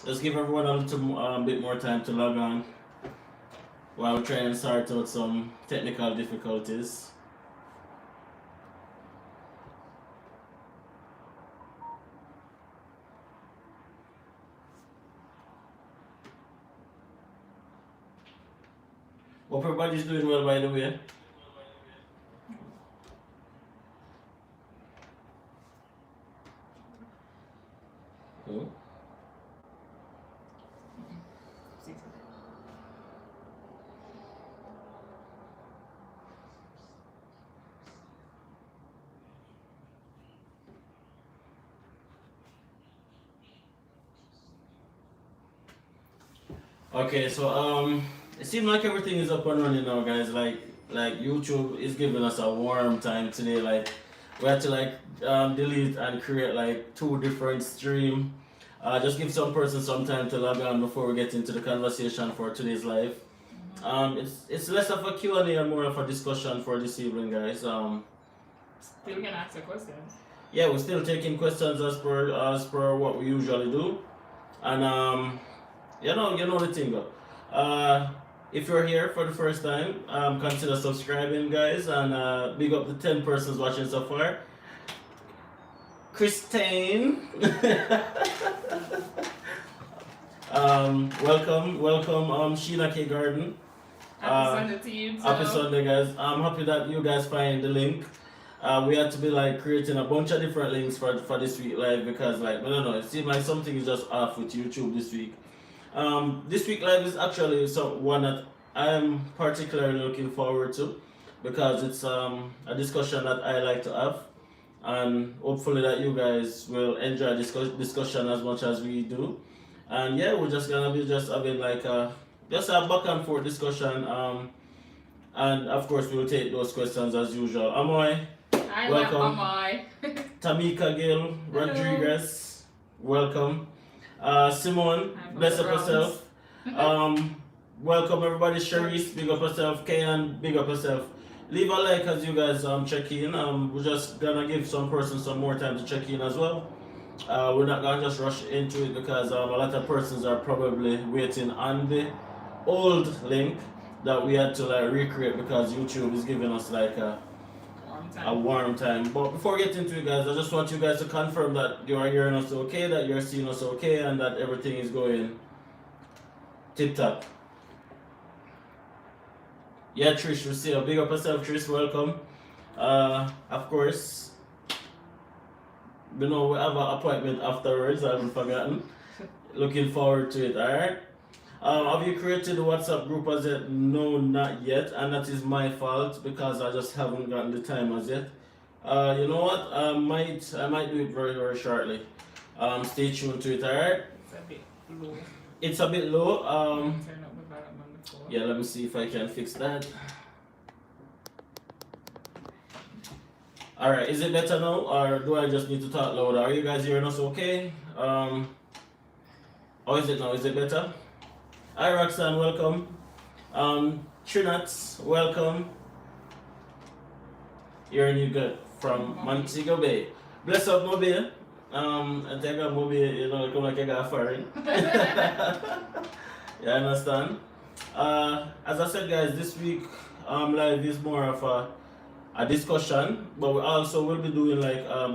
Let's give everyone a little bit more time to log on while we try and sort out some technical difficulties. Hope everybody's doing well, by the way. Oh. Okay, so it seems like everything is up and running now, guys. Like YouTube is giving us a warm time today. Like we had to delete and create like two different stream. Just give some person some time to log on before we get into the conversation for today's live. It's less of a Q&A and more of a discussion for this evening, guys. Still can ask the questions. Yeah, we're still taking questions as per what we usually do, and you know the thing. If you're here for the first time, consider subscribing, guys, and big up the 10 persons watching so far. Christine, welcome, Sheena K Garden. Happy Sunday to you too. Happy Sunday, guys. I'm happy that you guys find the link. We had to be like creating a bunch of different links for this week live because I don't know, it seems like something is just off with YouTube this week. This week live is actually one that I'm particularly looking forward to because it's a discussion that I like to have, and hopefully that you guys will enjoy this discussion as much as we do. And yeah, we're just gonna be just having just a back and forth discussion, and of course we'll take those questions as usual. Amoy, Hi, welcome. Amoy. Tamika Gill Rodriguez, welcome. Simone, bless up yourself. Welcome everybody. Sharice, big up yourself. Kayan, big up yourself. Leave a like as you guys check in. We're just gonna give some person some more time to check in as well. We're not gonna just rush into it because a lot of persons are probably waiting on the old link that we had to recreate because YouTube is giving us a warm time. But before we get into it, guys, I just want you guys to confirm that you are hearing us okay, that you're seeing us okay, and that everything is going tip top. Yeah, Trish, we see you. Big up yourself, Trish. Welcome. Of course, we know we have an appointment afterwards. I haven't forgotten. Looking forward to it. All right. Have you created the WhatsApp group as yet? No, not yet, and that is my fault because I just haven't gotten the time as yet. You know what? I might do it very, very shortly. Stay tuned to it. All right. It's a bit low. It's a bit low. Turn up the volume on the phone. Yeah, let me see if I can fix that. All right. Is it better now, or do I just need to talk louder? Are you guys hearing us okay? How is it now? Is it better? Hi Roxanne, welcome. Trinats, welcome. Hearing you good from Montego Bay. Bless up Mobile. I think I'm Mobile, come like I got foreign. Yeah, I understand. As I said, guys, this week live is more of a discussion, but we also will be doing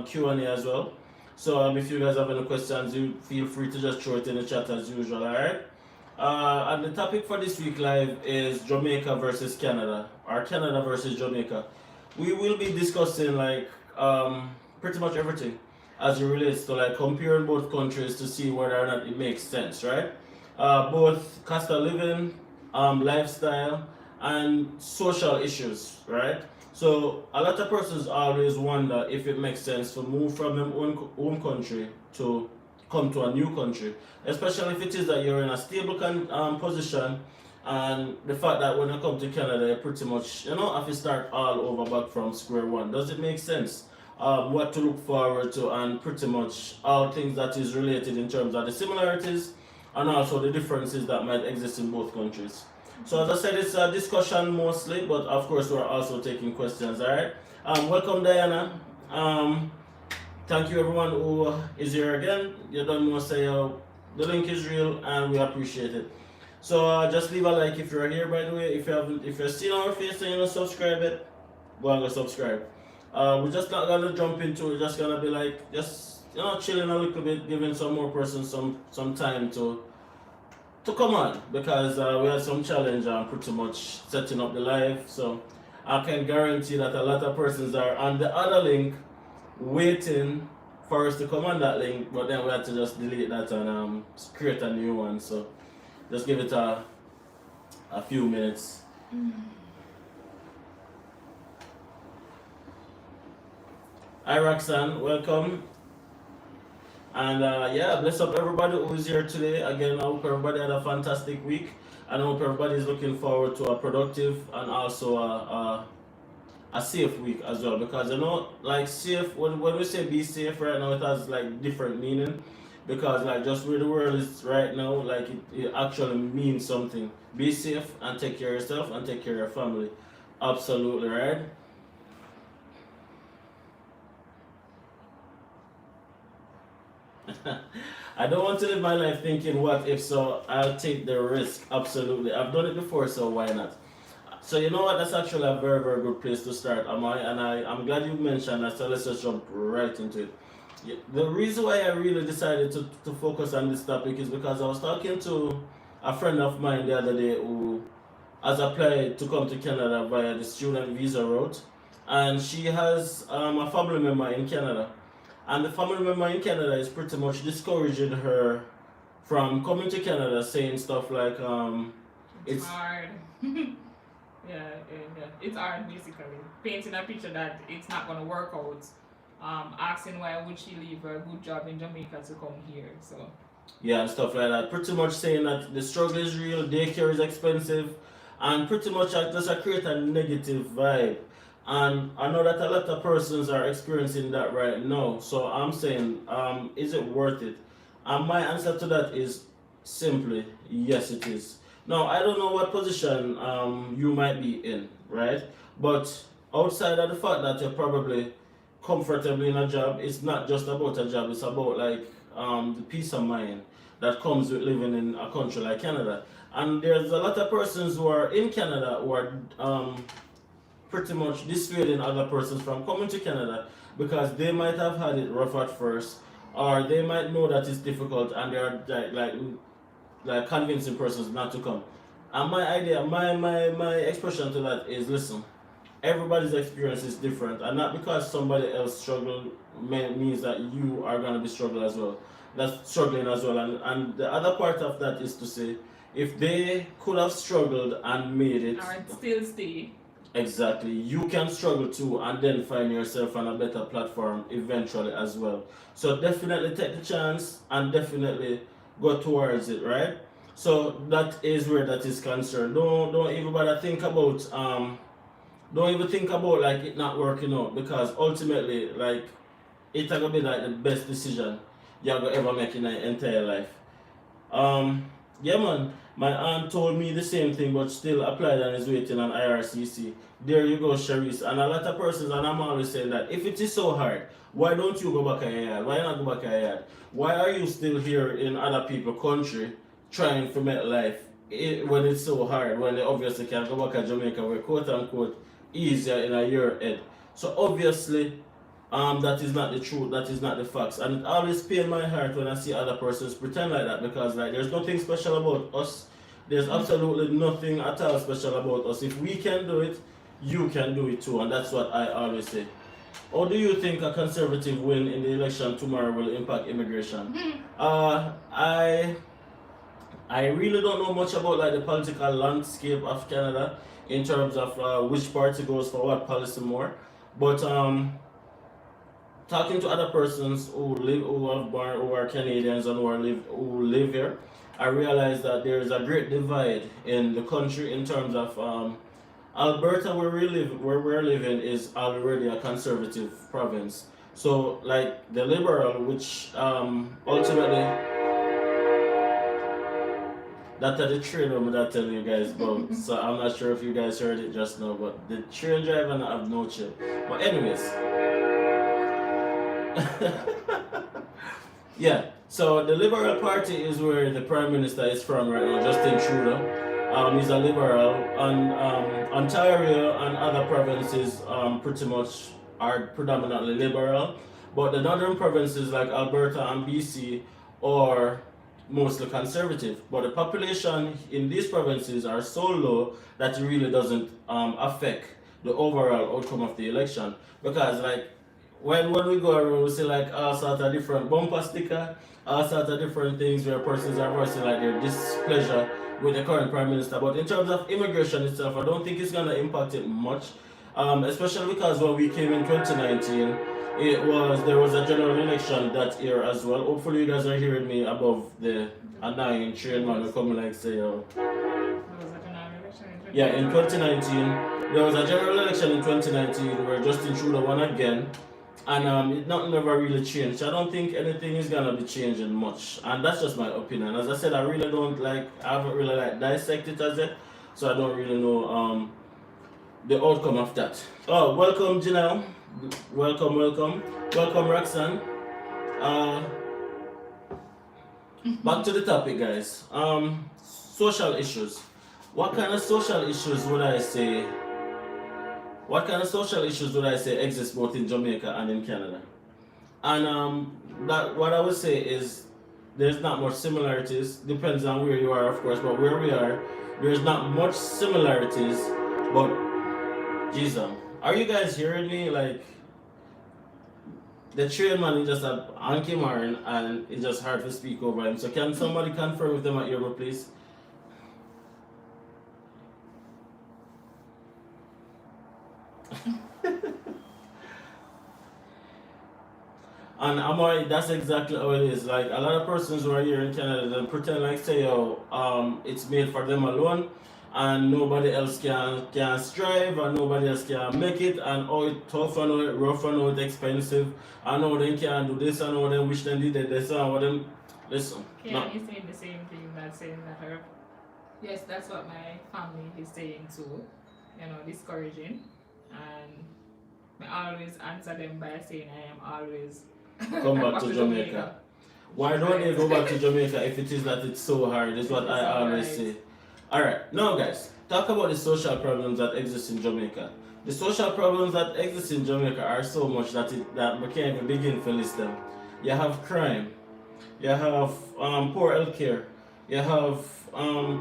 Q&A as well. So if you guys have any questions, you feel free to just throw it in the chat as usual, alright? And the topic for this week live is Jamaica versus Canada, or Canada versus Jamaica. We will be discussing pretty much everything as it relates to comparing both countries to see whether or not it makes sense, right? Both cost of living, lifestyle, and social issues, right? So a lot of persons always wonder if it makes sense to move from their own home country to come to a new country, especially if it is that you're in a stable position, and the fact that when you come to Canada, you pretty much have to start all over back from square one. Does it make sense? What to look forward to, and pretty much all things that is related in terms of the similarities and also the differences that might exist in both countries. So as I said, it's a discussion mostly, but of course we're also taking questions. All right. Welcome, Diana. Thank you everyone who is here again. You don't know, say The link is real, and we appreciate it. So just leave a like if you're here. By the way, if you're still on our face and you don't subscribe it, go and go subscribe. We're just not gonna jump into it. We're just gonna be like just chilling a little bit, giving some more persons some time to come on, because we had some challenge on pretty much setting up the live. So I can guarantee that a lot of persons are on the other link waiting for us to come on that link, but then we had to just delete that and create a new one. So just give it a few minutes. Hi Roxanne, welcome. And yeah, bless up everybody who is here today. Again, I hope everybody had a fantastic week. And I hope everybody is looking forward to a productive and also a safe week as well. Because like safe, when we say be safe right now, it has like different meaning. Because like just where the world is right now, like it actually means something. Be safe and take care of yourself and take care of your family. Absolutely, right? I don't want to live my life thinking what if, so I'll take the risk. Absolutely. I've done it before, so why not? So you know what, that's actually a very, very good place to start, Amai, and I'm glad you mentioned that, so let's just jump right into it. Yeah, the reason why I really decided to focus on this topic is because I was talking to a friend of mine the other day who has applied to come to Canada via the student visa route, and she has a family member in Canada. And the family member in Canada is pretty much discouraging her from coming to Canada, saying stuff like, it's hard. Yeah, it's hard basically. Painting a picture that it's not gonna work out. Asking why would she leave her good job in Jamaica to come here. So yeah, and stuff like that. Pretty much saying that the struggle is real, daycare is expensive, and pretty much just create a negative vibe. And I know that a lot of persons are experiencing that right now. So I'm saying, is it worth it? And my answer to that is simply, yes it is. Now, I don't know what position you might be in, right? But outside of the fact that you're probably comfortably in a job, it's not just about a job, it's about like the peace of mind that comes with living in a country like Canada. And there's a lot of persons who are in Canada who are pretty much dissuading other persons from coming to Canada because they might have had it rough at first, or they might know that it's difficult and they're like convincing persons not to come. And my idea, my expression to that is, listen, everybody's experience is different, and not because somebody else struggled means that you are gonna be struggling as well. That's struggling as well, and the other part of that is to say, if they could have struggled and made it, or still stay. Exactly. You can struggle too and then find yourself on a better platform eventually as well. So definitely take the chance and definitely go towards it, right? So that is where that is concerned. Don't even bother think about don't even think about like it not working out, because ultimately like it's gonna be like the best decision you're gonna ever make in your entire life. Yeah, man. My aunt told me the same thing, but still applied and is waiting on IRCC. There you go, Sharice. And a lot of persons, and I'm always saying that if it is so hard, why don't you go back in your yard? Why not go back in your yard? Why are you still here in other people's country trying to make life when it's so hard? When they obviously can go back to Jamaica, where quote unquote easier in a year head. So obviously, that is not the truth, that is not the facts. And it always pains my heart when I see other persons pretend like that, because like there's nothing special about us. There's absolutely nothing at all special about us. If we can do it, you can do it too, and that's what I always say. How do you think a conservative win in the election tomorrow will impact immigration? I really don't know much about like the political landscape of Canada in terms of which party goes for what policy more, but talking to other persons who are Canadians and who live here, I realized that there is a great divide in the country in terms of Alberta, where we're living, is already a conservative province. So like the Liberal, which ultimately, that's the train I'm not telling you guys about. So I'm not sure if you guys heard it just now, but the train driver and I have no chill. But anyways. Yeah, So the Liberal Party is where the Prime Minister is from right now, Justin Trudeau. He's a Liberal, and Ontario and other provinces pretty much are predominantly Liberal, but the northern provinces like Alberta and BC are mostly Conservative. But the population in these provinces are so low that it really doesn't affect the overall outcome of the election, because like when we go around, we see like all sorts of different bumper sticker, all sorts of different things where persons are voicing like their displeasure with the current prime minister. But in terms of immigration itself, I don't think it's gonna impact it much, especially because when we came in 2019, there was a general election that year as well. Hopefully, you guys are hearing me above the annoying train man who come like say, oh. Yeah, in 2019, there was a general election in 2019 where Justin Trudeau won again, and nothing ever really changed. I don't think anything is gonna be changing much, and that's just my opinion. As I said, I haven't really like dissected it as yet, so I don't really know the outcome of that. Oh, welcome Janelle, welcome Roxanne. Back to the topic, guys. Social issues. What kind of social issues would I say? What kind of social issues would I say exist both in Jamaica and in Canada? And that what I would say is there's not much similarities. Depends on where you are, of course, but where we are, there's not much similarities. But Jesus, are you guys hearing me? Like the train man is just a Anki Marin, and it's just hard to speak over him. So can somebody confirm with them at your please? And that's exactly how it is. Like a lot of persons who are here in Canada, they pretend like say, oh, it's made for them alone, and nobody else can strive, and nobody else can make it, and oh, it's tough, and oh, it's rough, and oh, it's expensive, and oh, they can't do this, and oh, they wish they did this, and oh, them. Listen. Yeah, he's saying the same thing. That's saying that her. Yes, that's what my family is saying too. Discouraging, and I always answer them by saying I am always. Come back to Jamaica. Why don't they go back to Jamaica if it is that it's so hard? Is what I always say. Alright, now guys, talk about the social problems that exist in Jamaica. The social problems that exist in Jamaica are so much that we can't even begin to list them. You have crime, you have poor healthcare, you have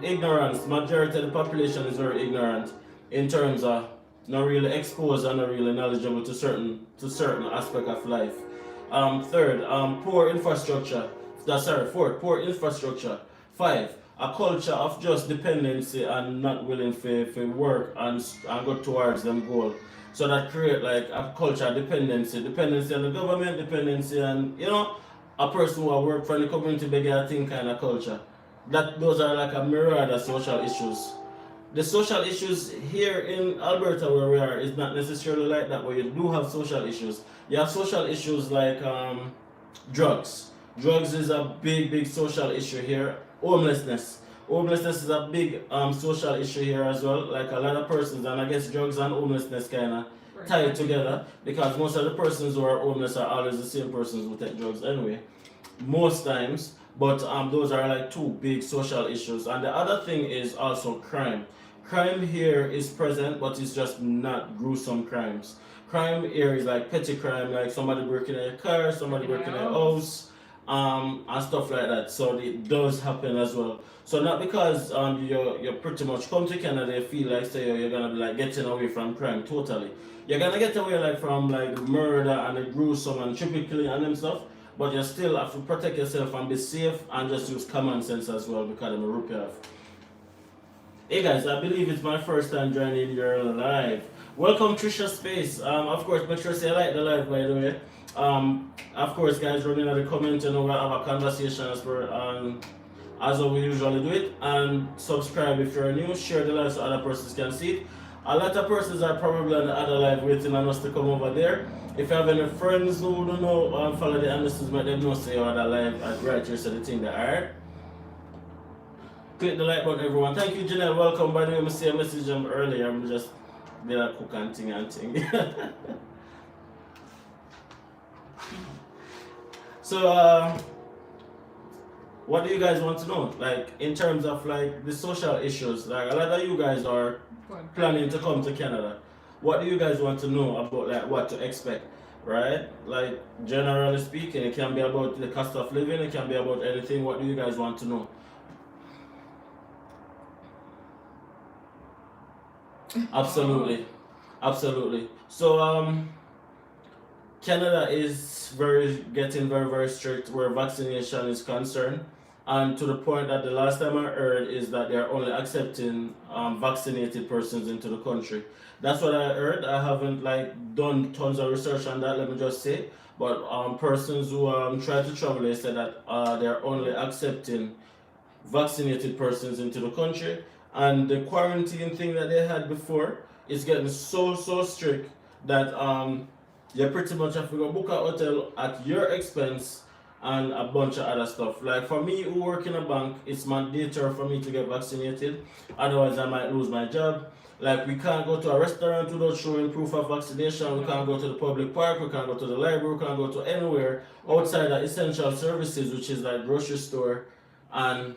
ignorance. Majority of the population is very ignorant in terms of not really exposed and not really knowledgeable to certain aspect of life. Third, poor infrastructure. Fourth, poor infrastructure. 5, a culture of just dependency and not willing to work and go towards them goal. So that create like a culture of dependency on the government, dependency and a person who work for the community beggar thing kind of culture. Those are like a myriad of social issues. The social issues here in Alberta where we are is not necessarily like that, but you do have social issues. You have social issues like drugs. Drugs is a big social issue here. Homelessness is a big social issue here as well. Like a lot of persons, and I guess drugs and homelessness kind of tied together, because most of the persons who are homeless are always the same persons who take drugs anyway, most times. But those are like two big social issues. And the other thing is also crime. Crime here is present, but it's just not gruesome crimes. Crime here is like petty crime, like somebody breaking a car, somebody breaking a house, and stuff like that. So it does happen as well. So not because you pretty much come to Canada, you feel like say you're gonna be like getting away from crime totally. You're gonna get away like from like murder and the gruesome and typically and them stuff. But you still have to protect yourself and be safe and just use common sense as well, because I'm a rip you off. Hey guys, I believe it's my first time joining your live. Welcome Trisha Space. Of course, make sure to say like the live by the way. Of course guys, running at the comment and we'll have a conversation as we usually do it. And subscribe if you're new, share the live so other persons can see it. A lot of persons are probably on the other live waiting on us to come over there. If you have any friends who don't know follow the analysis, let them know say you're on the live at right here, so the thing that alright. Click the like button everyone. Thank you Janelle, welcome. By the way, I see a message earlier. I'm just did a cook and thing. So what do you guys want to know? Like in terms of like the social issues, like a lot of you guys are planning to come to Canada. What do you guys want to know about like what to expect, right? Like generally speaking, it can be about the cost of living, it can be about anything. What do you guys want to know? Absolutely, absolutely. So Canada is getting very strict where vaccination is concerned, and to the point that the last time I heard is that they are only accepting vaccinated persons into the country. That's what I heard. I haven't like done tons of research on that. Let me just say, but persons who try to travel, they said that they are only accepting vaccinated persons into the country, and the quarantine thing that they had before is getting so strict that you pretty much have to go book a hotel at your expense and a bunch of other stuff. Like for me who work in a bank, it's mandatory for me to get vaccinated, otherwise I might lose my job. Like we can't go to a restaurant without showing proof of vaccination, we can't go to the public park, we can't go to the library, we can't go to anywhere outside of essential services, which is like grocery store, and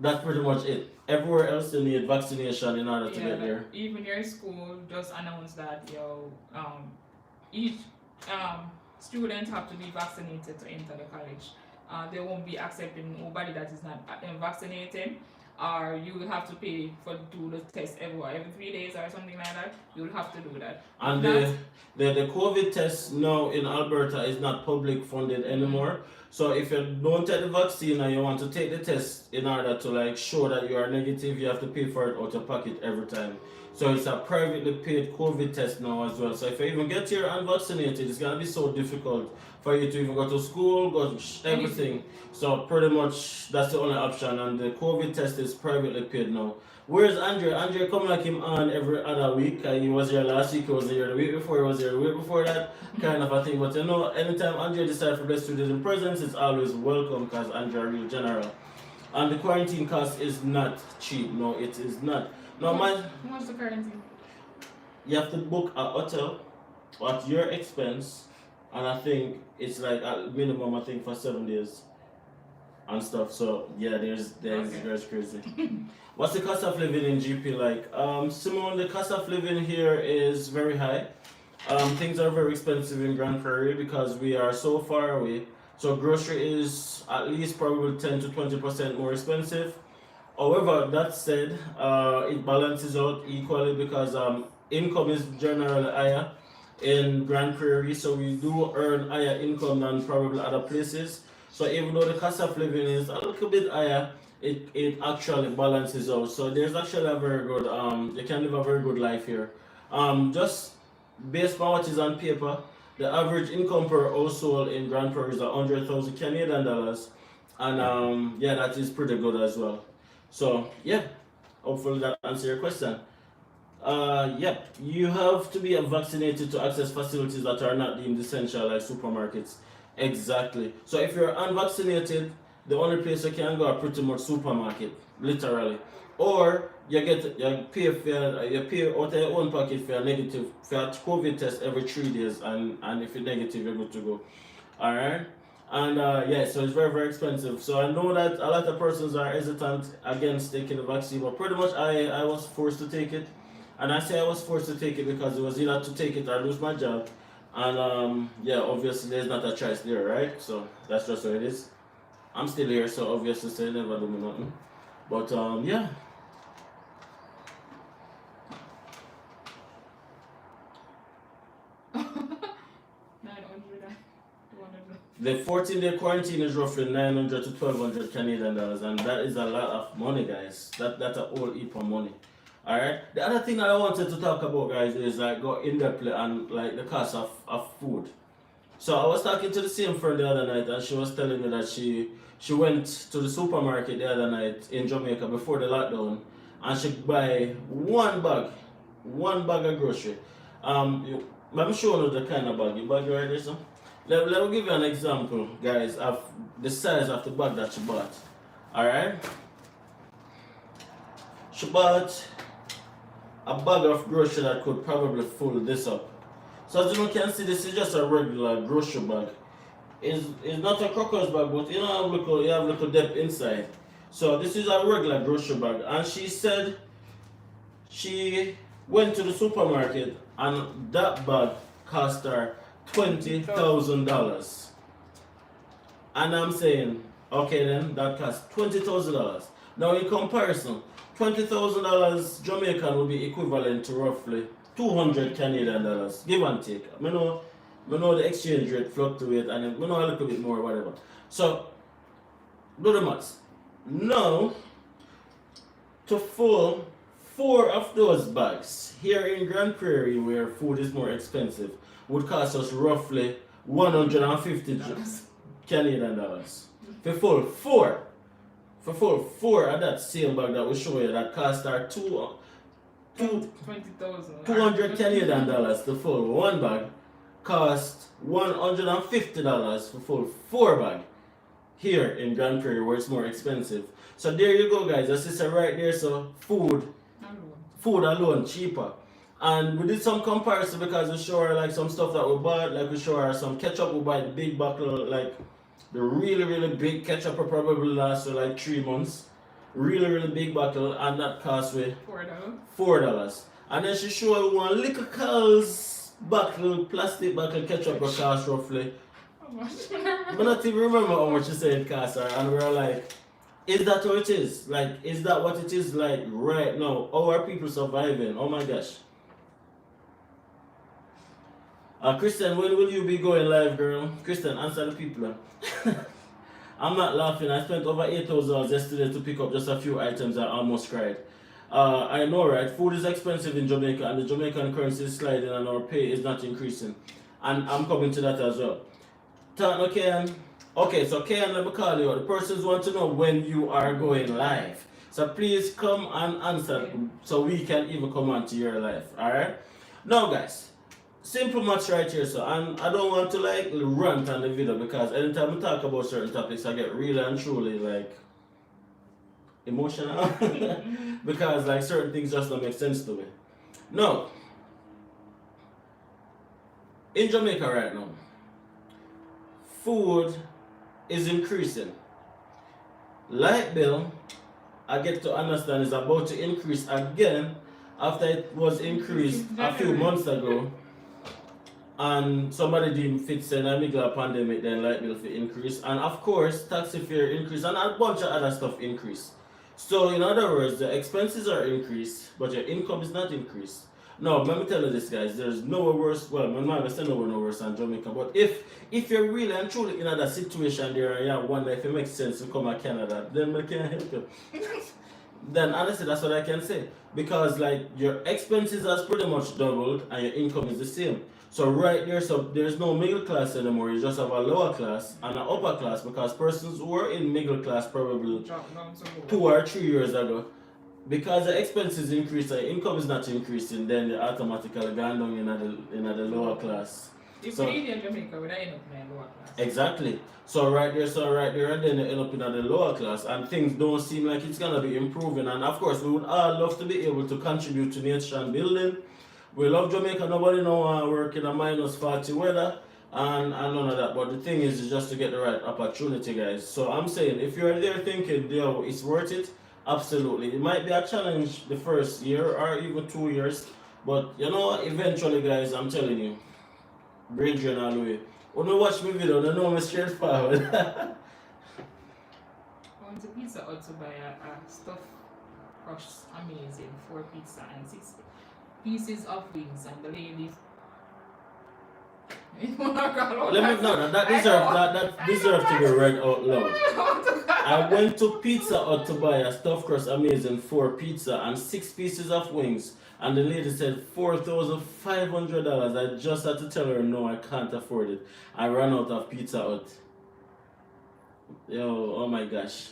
that's pretty much it. Everywhere else you need vaccination in order to get there. Even your school just announced that each student have to be vaccinated to enter the college. They won't be accepting nobody that is not vaccinated, or you will have to pay for do the test every 3 days or something like that. You'll have to do that. And the COVID test now in Alberta is not public funded anymore. So if you don't take the vaccine and you want to take the test in order to like show that you are negative, you have to pay for it out of pocket every time. So it's a privately paid COVID test now as well. So if you even get here unvaccinated, it's gonna be so difficult for you to even go to school, go to everything. So pretty much that's the only option, and the COVID test is privately paid now. Where's Andre? Andre come like him on every other week. He was here last week, he was here the week before, he was here the week before that, kind of a thing. But you know, anytime Andre decides to bless students in presence, it's always welcome because Andre is real general. And the quarantine cost is not cheap. No, it is not. No, man. What's the quarantine? You have to book a hotel at your expense, and I think it's like at minimum, I think for 7 days and stuff. So yeah, there's crazy. What's the cost of living in GP like? Simone, the cost of living here is very high. Things are very expensive in Grand Prairie because we are so far away. So grocery is at least probably 10 to 20% more expensive. However, that said, it balances out equally because income is generally higher in Grand Prairie, so we do earn higher income than probably other places. So even though the cost of living is a little bit higher, it actually balances out. So there's actually a very good, you can live a very good life here. Just based on what is on paper, the average income per household in Grand Prairie is 100,000 Canadian dollars, and yeah, that is pretty good as well. So yeah, hopefully that answers your question. Yep, you have to be vaccinated to access facilities that are not deemed essential, like supermarkets. Exactly. So if you're unvaccinated, the only place you can go are pretty much supermarket, literally. Or you pay out of your own pocket for a negative for a COVID test every 3 days, and if you're negative, you're good to go. Alright? And yeah, so it's very expensive. So I know that a lot of persons are hesitant against taking the vaccine, but pretty much I was forced to take it. And I say I was forced to take it because it was either to take it or lose my job. And yeah, obviously there's not a choice there, right? So that's just what it is. I'm still here, so obviously say never do me nothing. But yeah. The 14-day quarantine is roughly 900 to 1,200 Canadian dollars, and that is a lot of money, guys. That's a whole heap of money. Alright. The other thing that I wanted to talk about, guys, is like go in depth and like the cost of food. So I was talking to the same friend the other night, and she was telling me that she went to the supermarket the other night in Jamaica before the lockdown, and she buy one bag of grocery. I'm showing you the kind of bag. You bag right there, so. Let me give you an example, guys, of the size of the bag that she bought. Alright? She bought a bag of grocery that could probably fill this up. So as you can see, this is just a regular grocery bag. is not a crocus bag, but you have little depth inside. So this is a regular grocery bag, and she said she went to the supermarket and that bag cost her $20,000. And I'm saying, okay then, that cost $20,000. Now in comparison, $20,000 Jamaican will be equivalent to roughly 200 Canadian dollars, give and take. I know the exchange rate fluctuate and I know a little bit more, whatever. So, do the maths. Now, to fill 4 of those bags here in Grand Prairie, where food is more expensive, would cost us roughly 150 Canadian dollars. For full 4. For full 4 of that same bag that we show you, that cost our 200 Canadian dollars to full one bag, cost $150 for full 4 bag here in Grand Prairie where it's more expensive. So there you go, guys. That's just right there. So food alone cheaper. And we did some comparison because we show her like some stuff that we bought, like we show her some ketchup. We buy the big bottle, like the really big ketchup will probably last for like 3 months. Really big bottle, and that cost me $4. And then she showed one little Carl's bottle, plastic bottle ketchup will cost roughly. How much? I don't even remember how much she said it cost her, and we were like, is that how it is? Like, is that what it is like right now? How are people surviving? Oh my gosh. Kristen, when will you be going live, girl? Kristen, answer the people. I'm not laughing. I spent over $8,000 yesterday to pick up just a few items. I almost cried. I know, right? Food is expensive in Jamaica, and the Jamaican currency is sliding, and our pay is not increasing. And I'm coming to that as well. Okay, so Ken, let me call you. The persons want to know when you are going live. So please come and answer so we can even come on to your live. Alright? Now, guys. Simple maths right here, so and I don't want to like rant on the video because anytime we talk about certain topics I get really and truly like emotional because like certain things just don't make sense to me. Now, in Jamaica right now, food is increasing. Light bill, I get to understand, is about to increase again after it was increased a few months ago. And somebody didn't fit say in the middle of pandemic, then light bill fee increase. And of course, taxi fare increase and a bunch of other stuff increase. So in other words, the expenses are increased, but your income is not increased. Now, let me tell you this, guys, there's nowhere worse, well, I'm not going to say nowhere no worse than Jamaica, but if you're really and truly in that situation there and you wonder if it makes sense to come to Canada, then I can help you. Then honestly, that's what I can say. Because like your expenses has pretty much doubled and your income is the same. So right there, so there's no middle class anymore. You just have a lower class and an upper class because persons who were in middle class probably 2 or 3 years ago, because the expenses increase and income is not increasing, then they automatically gone down in the lower class. If so, we in Jamaica, we end up in the lower class. Exactly. So right there, and then they end up in the lower class, and things don't seem like it's gonna be improving. And of course, we would all love to be able to contribute to nation building. We love Jamaica. Nobody know work in a -40 weather and none of that. But the thing is just to get the right opportunity, guys. So I'm saying, if you're there thinking, yo, it's worth it, absolutely. It might be a challenge the first year or even 2 years, but you know, eventually, guys, I'm telling you, brain drain all the way. When you watch my video, you know me straightforward. I went to Pizza Hut to buy a stuffed crust, amazing, 4 pizza and 6 pieces of wings, and the lady. that deserves to be read out loud. I went to Pizza Hut to buy a stuffed crust amazing 4 pizza and 6 pieces of wings, and the lady said $4,500. I just had to tell her no, I can't afford it. I ran out of Pizza Hut. Yo, oh my gosh.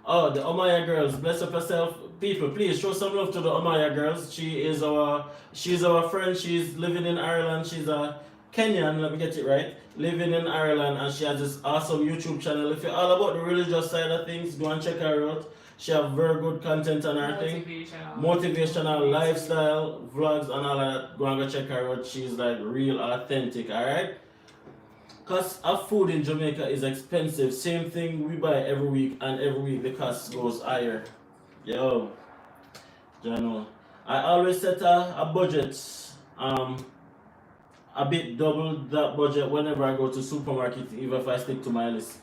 Oh, the Omaya girls, bless up yourself. People, please show some love to the Omaya girls. She's our friend. She's living in Ireland. She's a Kenyan, let me get it right. Living in Ireland, and she has this awesome YouTube channel. If you're all about the religious side of things, go and check her out. She has very good content on her thing. Motivational lifestyle, vlogs and all that. Go and go check her out. She's like real authentic, alright? cost of food in Jamaica is expensive. Same thing we buy every week, and every week the cost goes higher. Yo, Jano. I always set a budget, um, a bit double that budget whenever I go to supermarket, even if I stick to my list.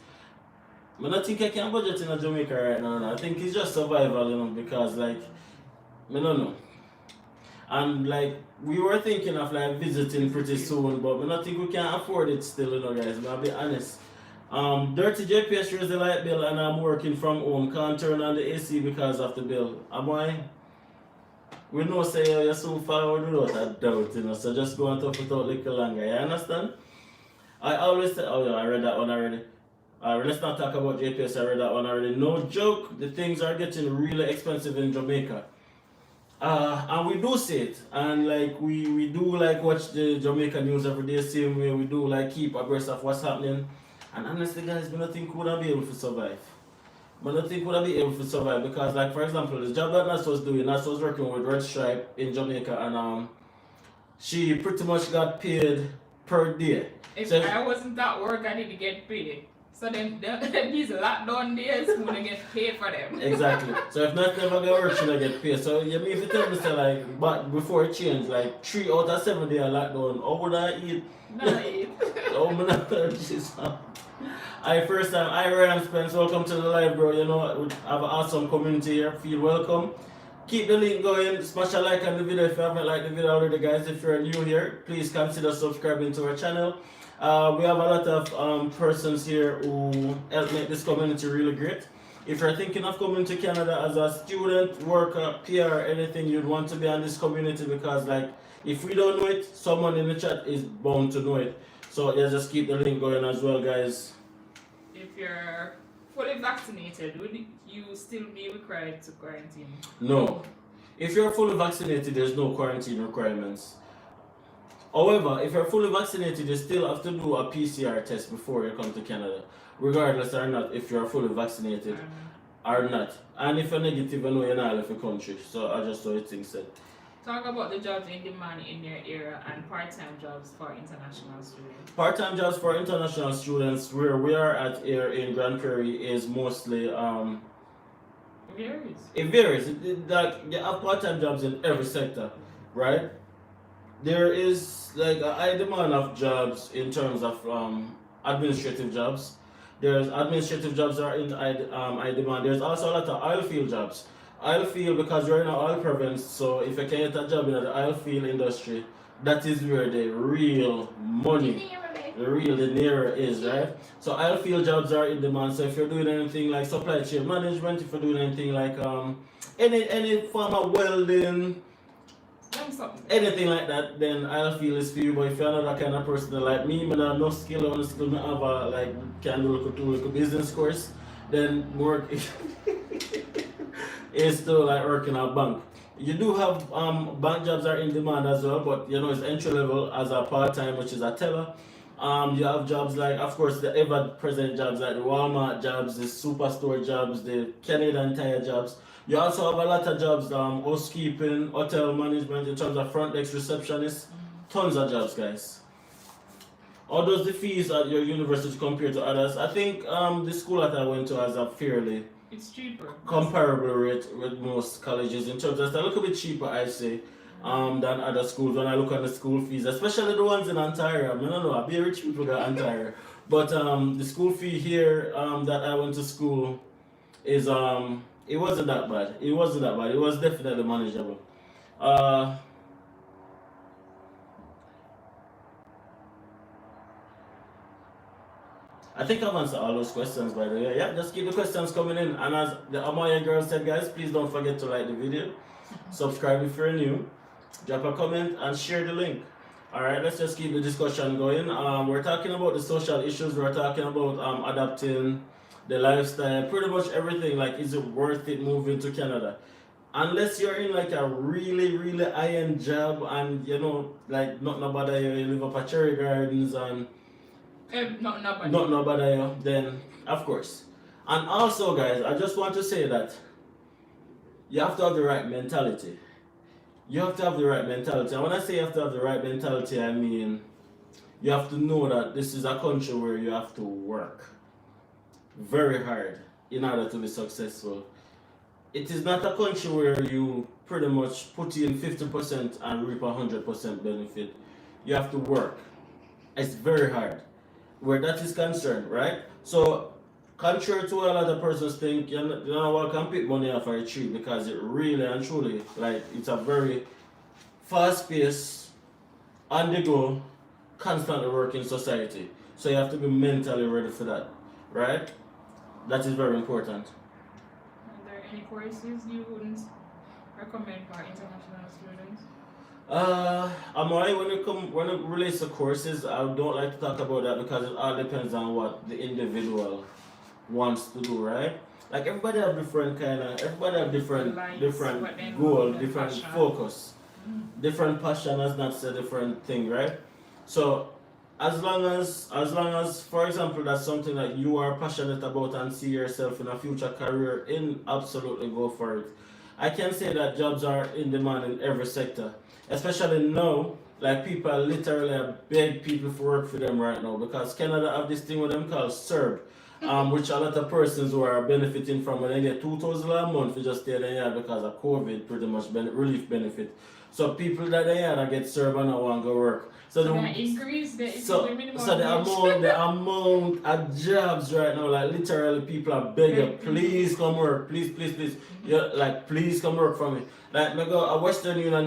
I don't think I can budget in Jamaica right now. No. I think it's just survival, because like, I don't know. And like, we were thinking of like visiting pretty soon, but I don't think we can afford it still, guys. I'll be honest. Dirty JPS raised the light bill, and I'm working from home. Can't turn on the AC because of the bill. Am I? We know say you're so far without a doubt, so just go and talk it out a little longer. You understand? I always say, oh yeah, I read that one already. Let's not talk about JPS, I read that one already. No joke, the things are getting really expensive in Jamaica. And we do see it, and like we do like watch the Jamaican news every day, same way we do like keep abreast of what's happening. And honestly, guys, I don't think we would be able to survive. I don't think we would be able to survive because, like, for example, the job that Nas was doing, Nas was working with Red Stripe in Jamaica, and she pretty much got paid per day. If I wasn't at work, I didn't get paid. So then these lockdown days, I'm gonna get paid for them. Exactly. So if not never get work, she'll get paid. So you mean if you tell me say like, but before it changed, like 3 out of 7 days lockdown, how would I eat? Not eat. Oh man, first time I Ryan Spence, welcome to the live, bro. We have an awesome community here. Feel welcome. Keep the link going. Smash a like on the video if you haven't liked the video already, guys. If you're new here, please consider subscribing to our channel. We have a lot of persons here who help make this community really great. If you're thinking of coming to Canada as a student, worker, PR, anything, you'd want to be on this community because, like, if we don't know it, someone in the chat is bound to know it. So yeah, just keep the link going as well, guys. If you're fully vaccinated, would you still be required to quarantine? No. If you're fully vaccinated, there's no quarantine requirements. However, if you're fully vaccinated, you still have to do a PCR test before you come to Canada, regardless or not if you're fully vaccinated or not. And if you're negative, I know you're not out of the country. So I just saw it thing said. Talk about the jobs in demand in your area and part-time jobs for international students. Part-time jobs for international students, where we are at here in Grand Prairie, is mostly It varies. It varies. Like, you have part-time jobs in every sector, right? There is like a high demand of jobs in terms of administrative jobs. There's administrative jobs that are in high demand. There's also a lot of oil field jobs. Oil field, because you're in an oil province, so if you can get a job in the oil field industry, that is where the real money, the dinero is, right? So oil field jobs are in demand. So if you're doing anything like supply chain management, if you're doing anything like any form of welding, anything like that, then I'll feel is for you. But if you're not that kind of person like me, I have no skill, on skill, I have a like can do like a business course, then work is still like working at a bank. You do have bank jobs are in demand as well, but it's entry level as a part time, which is a teller. You have jobs like, of course, the ever present jobs like the Walmart jobs, the superstore jobs, the Canadian Tire jobs. You also have a lot of jobs, housekeeping, hotel management, in terms of front desk receptionists. Tons of jobs, guys. How does the fees at your university compare to others? I think the school that I went to has a fairly comparable rate with most colleges. In terms of, it's a little bit cheaper, I'd say, than other schools. When I look at the school fees, especially the ones in Ontario. I don't know, I be rich people got Ontario. But the school fee here that I went to school is it wasn't that bad. It wasn't that bad. It was definitely manageable. I think I've answered all those questions, by the way. Yeah, just keep the questions coming in. And as the Amaya girl said, guys, please don't forget to like the video, subscribe if you're new, drop a comment, and share the link. Alright, let's just keep the discussion going. We're talking about the social issues. We're talking about adapting the lifestyle, pretty much everything. Like, is it worth it moving to Canada? Unless you're in like a really, really high-end job and like not nobody, you live up at Cherry Gardens and not nobody, then of course. And also, guys, I just want to say that you have to have the right mentality. You have to have the right mentality. And when I say you have to have the right mentality, I mean you have to know that this is a country where you have to work very hard in order to be successful. It is not a country where you pretty much put in 50% and reap 100% benefit. You have to work. It's very hard where that is concerned, right? So, contrary to what a lot of persons think, you know what, can pick money off a tree because it really and truly, like, it's a very fast paced, on the go, constantly working society. So, you have to be mentally ready for that, right? That is very important. Are there any courses you wouldn't recommend for international students? I'm alright when it relates to courses. I don't like to talk about that because it all depends on what the individual wants to do, right? Like everybody have different goal, different passion. focus, different passion. As not a different thing, right? So as long as for example that's something that you are passionate about and see yourself in a future career in, absolutely go for it. I can say that jobs are in demand in every sector, especially now. Like people literally beg people for work for them right now because Canada have this thing with them called CERB, which a lot of persons who are benefiting from when they get 2,000 a month for just stay there because of COVID, pretty much relief benefit. So people that they had that get CERB and not want to go work. So they increase the minimum so the amount of jobs right now, like literally people are begging, please come work, please. Yeah, like please come work for me. Like me go a Western Union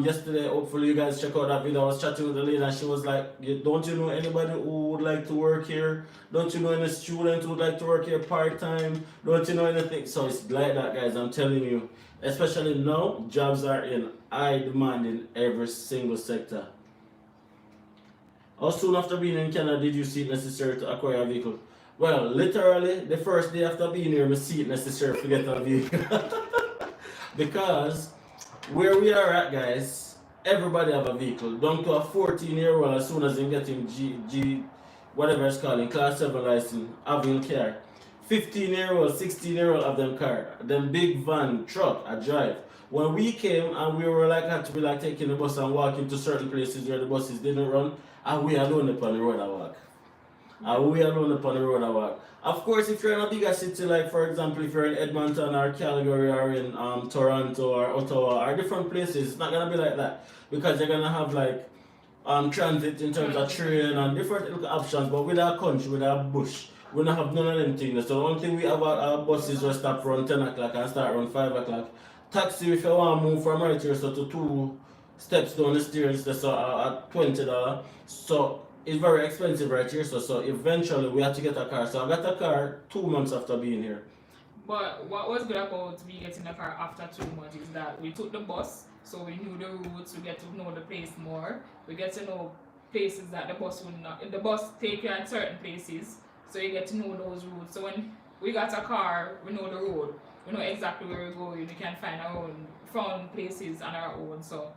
yesterday, hopefully you guys check out that video. I was chatting with the lady and she was like, don't you know anybody who would like to work here? Don't you know any student who would like to work here part-time? Don't you know anything? So it's like that, guys, I'm telling you. Especially now, jobs are in high demand in every single sector. How soon after being in Canada did you see it necessary to acquire a vehicle? Well, literally, the first day after being here, I see it necessary to get a vehicle. Because where we are at, guys, everybody have a vehicle. Down to a 14-year-old, as soon as they get in whatever it's called, in class 7 license, having car. 15-year-old, 16-year-old have them car. Them big van, truck, a drive. When we came and we were like had to be like taking the bus and walking to certain places where the buses didn't run, and we alone upon the road I walk. Of course, if you're in a bigger city, like for example, if you're in Edmonton or Calgary or in Toronto or Ottawa or different places, it's not gonna be like that because you're gonna have like transit in terms of train and different options. But with our country, with our bush, we don't have none of them things. So the only thing we have our buses will stop around 10 o'clock and start around 5 o'clock. Taxi, if you want to move from right here so to 2 steps down the stairs, that's at $20. So it's very expensive right here. So eventually we had to get a car. So I got a car 2 months after being here. But what was good about me getting a car after 2 months is that we took the bus, so we knew the routes, we get to know the place more. We get to know places that the bus would not. The bus take you at certain places, so you get to know those routes. So when we got a car, we know the road. We know exactly where we're going. We can find our own found places on our own. So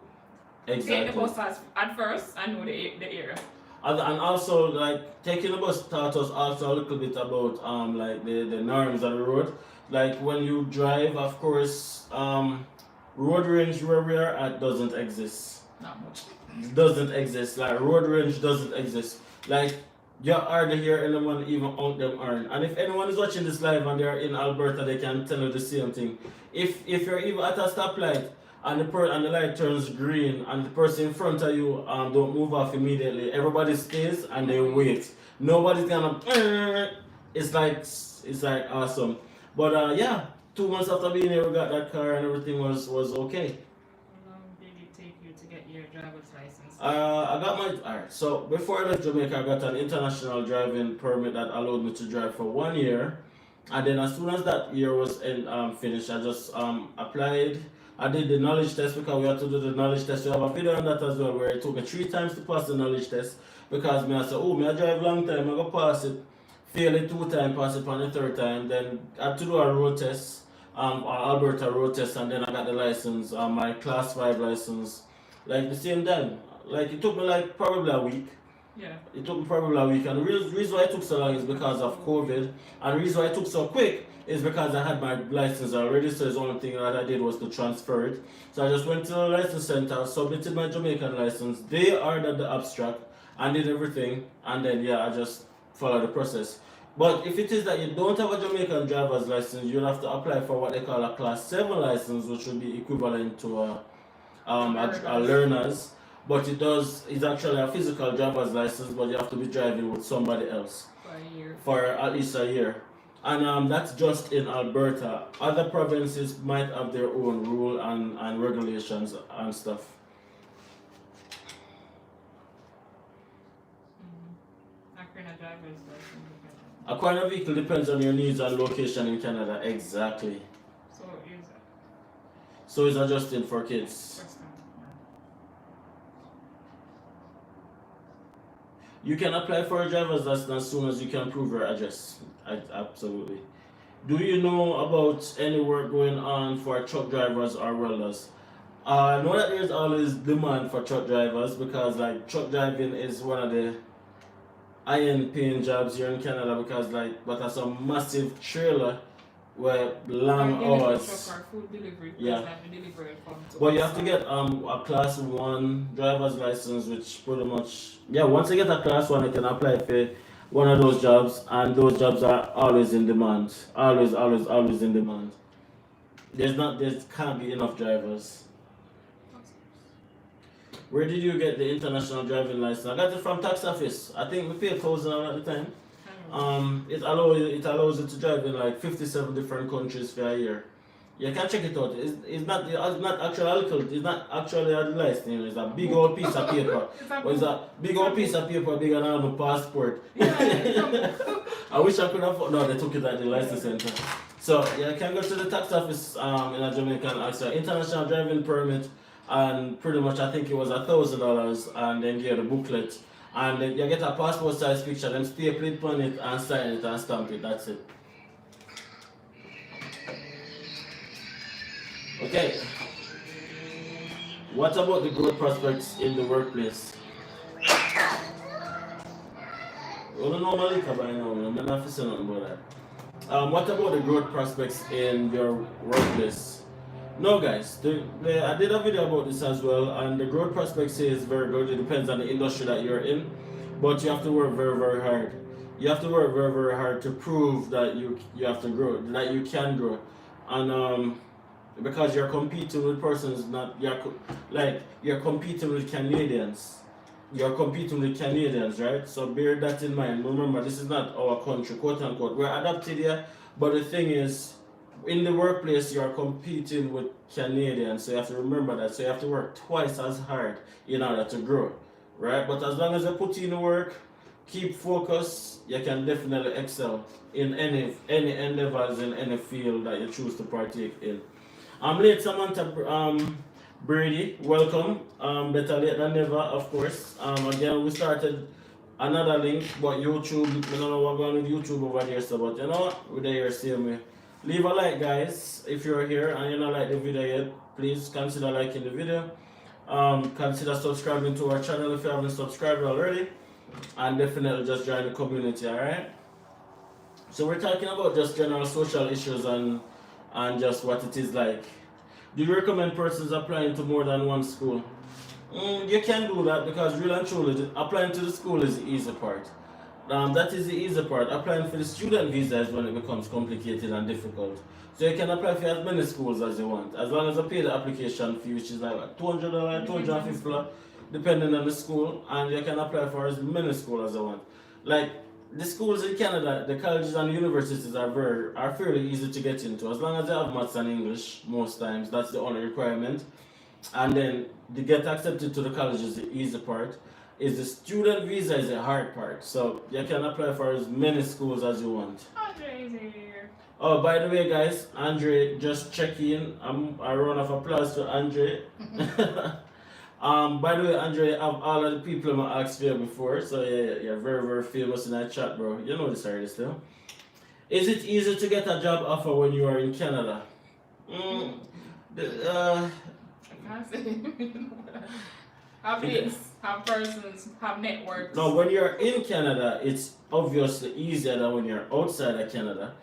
take the bus at first and know the area. And also, like, taking the bus taught us also a little bit about like the norms of the road. Like when you drive, of course, road range where we are at doesn't exist. Not much. It doesn't exist. Like road range doesn't exist. Like you're hardly hear anyone even out them horn. And if anyone is watching this live and they're in Alberta, they can tell you the same thing. If you're even at a stoplight and the light turns green and the person in front of you don't move off immediately, everybody stays and they wait. Nobody's gonna it's like awesome. But yeah, 2 months after being here we got that car and everything was okay. How long did it take you to get your driver's license? I got alright, so before I left Jamaica I got an international driving permit that allowed me to drive for 1 year. And then as soon as that year was finished, I just applied. I did the knowledge test because we had to do the knowledge test. We have a video on that as well where it took me 3 times to pass the knowledge test because I said, oh, I drive long time, I go pass it, fail it 2 times, pass it on the 3rd time. Then I had to do a road test, Alberta road test, and then I got the license, my class 5 license, like the same time. Like it took me like probably a week. Yeah. It took me probably a week, and the reason why it took so long is because of COVID, and the reason why it took so quick is because I had my license already, so the only thing that I did was to transfer it. So I just went to the license center, submitted my Jamaican license, they ordered the abstract, and did everything, and then yeah, I just follow the process. But if it is that you don't have a Jamaican driver's license, you'll have to apply for what they call a Class 7 license, which would be equivalent to a learner's. But it's actually a physical driver's license, but you have to be driving with somebody else For a year. for at least a year. And that's just in Alberta. Other provinces might have their own rule and regulations and stuff. Acquiring a driver's license. Acquiring a vehicle depends on your needs and location in Canada. Exactly. So it's adjusted for kids. You can apply for a driver's license as soon as you can prove your address. Absolutely. Do you know about any work going on for truck drivers or welders? I know that there's always demand for truck drivers because like truck driving is one of the high-end paying jobs here in Canada because but that's a massive trailer where long hours. Truck or food delivery. Yeah. But you have to get a Class 1 driver's license, which pretty much once you get a Class 1 you can apply for one of those jobs, and those jobs are always in demand. Always in demand. There can't be enough drivers. Where did you get the international driving license? I got it from tax office. I think we paid $1,000 at the time. It allows you to drive in like 57 different countries for a year. You can check it out. It's not actually a license. It's a big old piece of paper. It's a big old piece of paper bigger than a passport. I wish I could have. No, they took it at the license center. So you can go to the tax office in a Jamaica and ask for international driving permit, and pretty much I think it was $1,000, and then get a booklet. And then you get a passport size picture, then staple it on it and sign it and stamp it, that's it. Okay. What about the growth prospects in the workplace? You don't know Malika by now, I'm not going to say nothing about that. What about the growth prospects in your workplace? No guys, I did a video about this as well, and the growth prospects is very good. It depends on the industry that you're in, but you have to work very, very hard. You have to work very, very hard to prove that you have to grow, that you can grow, and because you're competing with persons, you're competing with Canadians. You're competing with Canadians, right? So bear that in mind. Remember, this is not our country, quote unquote. We're adapted here, but the thing is, in the workplace, you're competing with Canadians, so you have to remember that. So you have to work twice as hard in order to grow, right? But as long as you put in the work, keep focus, you can definitely excel in any endeavors in any field that you choose to partake in. I'm late, Samantha Brady. Welcome. Better late than never, of course. Again, we started another link, but YouTube, I don't know what's going on with YouTube over there, so but you know what? We're there, same way. Leave a like, guys, if you're here and you don't like the video yet. Please consider liking the video. Consider subscribing to our channel if you haven't subscribed already, and definitely just join the community. Alright, so we're talking about just general social issues and just what it is like. Do you recommend persons applying to more than one school? You can do that, because really and truly applying to the school is the easy part. That is the easy part. Applying for the student visa is when it becomes complicated and difficult. So you can apply for as many schools as you want, as long as you pay the application fee, which is like $200, $250, depending on the school, and you can apply for as many schools as you want. Like the schools in Canada, the colleges and universities are fairly easy to get into, as long as you have maths and English. Most times, that's the only requirement. And then to get accepted to the college is the easy part. Is the student visa is the hard part. So you can apply for as many schools as you want. Andre is here. Oh, by the way, guys, Andre just check in. I round of applause to Andre. By the way, Andre, I have all of the people I asked for you before, so yeah, you're very, very famous in that chat, bro. You know this already still. Is it easy to get a job offer when you are in Canada? I can't say. Have links, have persons, have networks. No, when you're in Canada, it's obviously easier than when you're outside of Canada.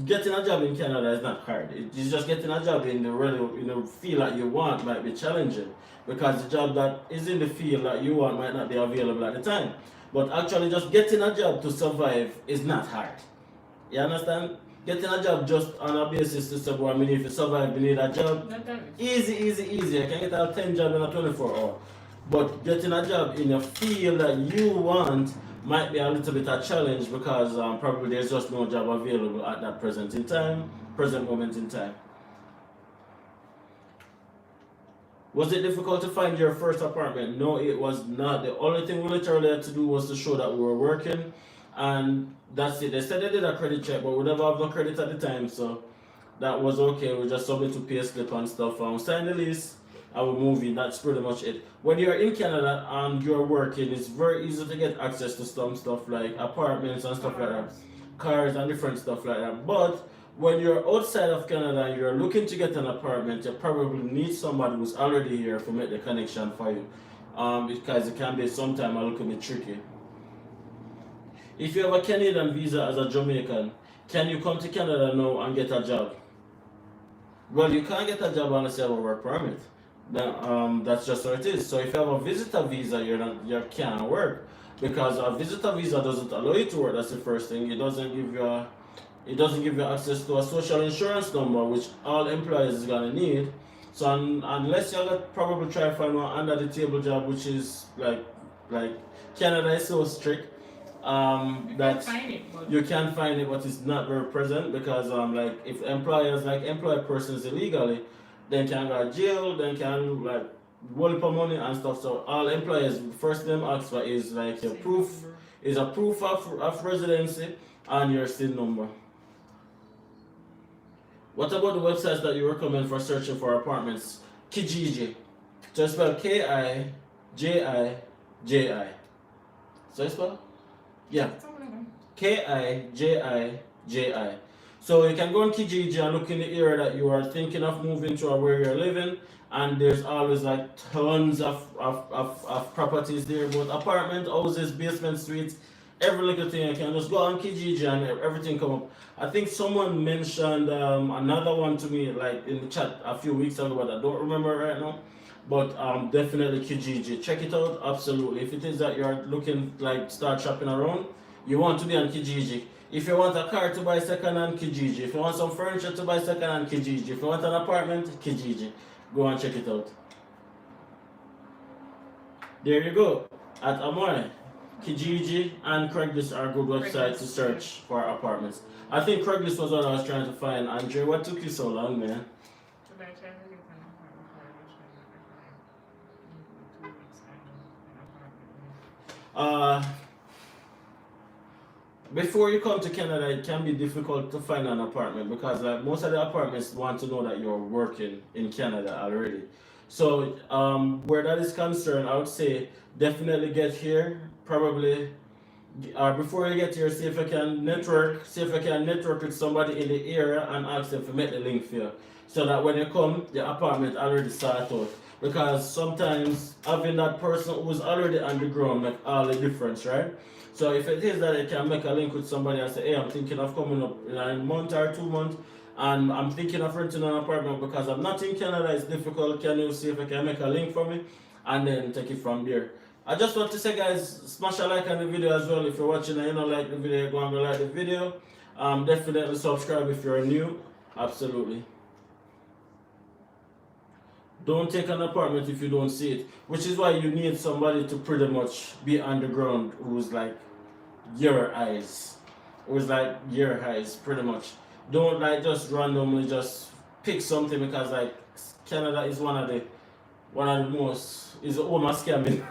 getting a job in Canada is not hard. It's just getting a job in the really, field that you want might be challenging because the job that is in the field that you want might not be available at the time. But actually, just getting a job to survive is not hard. You understand? Getting a job just on a basis to say, well, I mean, if you survive, you need a job. Easy, easy, easy. You can get a 10 job in a 24 hour. But getting a job in a field that you want might be a little bit a challenge because probably there's just no job available at that present moment in time. Was it difficult to find your first apartment? No, it was not. The only thing we literally had to do was to show that we were working, and that's it. They said they did a credit check, but we never have no credit at the time, so that was okay. We just submit to pay slip and stuff, and we signed the lease, and we move in. That's pretty much it. When you're in Canada and you're working, it's very easy to get access to some stuff like apartments and stuff like that, cars and different stuff like that. But when you're outside of Canada and you're looking to get an apartment, you probably need somebody who's already here to make the connection for you, because it can be sometimes a little bit tricky. If you have a Canadian visa as a Jamaican, can you come to Canada now and get a job? Well, you can't get a job unless you have a work permit. That's just what it is. So if you have a visitor visa, you can't work because a visitor visa doesn't allow you to work. That's the first thing. It doesn't give you access to a social insurance number, which all employers is gonna need. So unless you probably try to find one under the table job, which is like Canada is so strict. You can find it, but it's not very present because like if employers employ persons illegally, then can go to jail, then can like roll up money and stuff. So all employers first them ask for is like a proof of residency and your SIN number. What about the websites that you recommend for searching for apartments? Kijiji. Just spell Kijiji. So you spell? Yeah. Kijiji. So you can go on Kijiji and look in the area that you are thinking of moving to or where you're living, and there's always like tons of properties there, both apartment, houses, basement suites, every little thing. You can just go on Kijiji and everything come up. I think someone mentioned another one to me like in the chat a few weeks ago, but I don't remember right now. But definitely Kijiji. Check it out, absolutely. If it is that you're looking like start shopping around, you want to be on Kijiji. If you want a car to buy second-hand, Kijiji. If you want some furniture to buy second-hand, Kijiji. If you want an apartment, Kijiji. Go and check it out. There you go. At Amoy, Kijiji and Craigslist are good websites to search for apartments. I think Craigslist was what I was trying to find. Andre, what took you so long, man? Before you come to Canada, it can be difficult to find an apartment because like most of the apartments want to know that you're working in Canada already. So where that is concerned, I would say definitely get here. Probably before you get here, see if you can network with somebody in the area and ask them to make the link for you, so that when you come, the apartment already start out. Because sometimes having that person who's already on the ground make all the difference, right? So if it is that you can make a link with somebody and say, hey, I'm thinking of coming up in a month or 2 months, and I'm thinking of renting an apartment because I'm not in Canada, it's difficult. Can you see if you can make a link for me? And then take it from there. I just want to say, guys, smash a like on the video as well. If you're watching and you don't like the video, go and go like the video. Definitely subscribe if you're new. Absolutely. Don't take an apartment if you don't see it, which is why you need somebody to pretty much be on the ground who's like your eyes, pretty much. Don't like just randomly just pick something because like Canada is one of the most is almost scamming.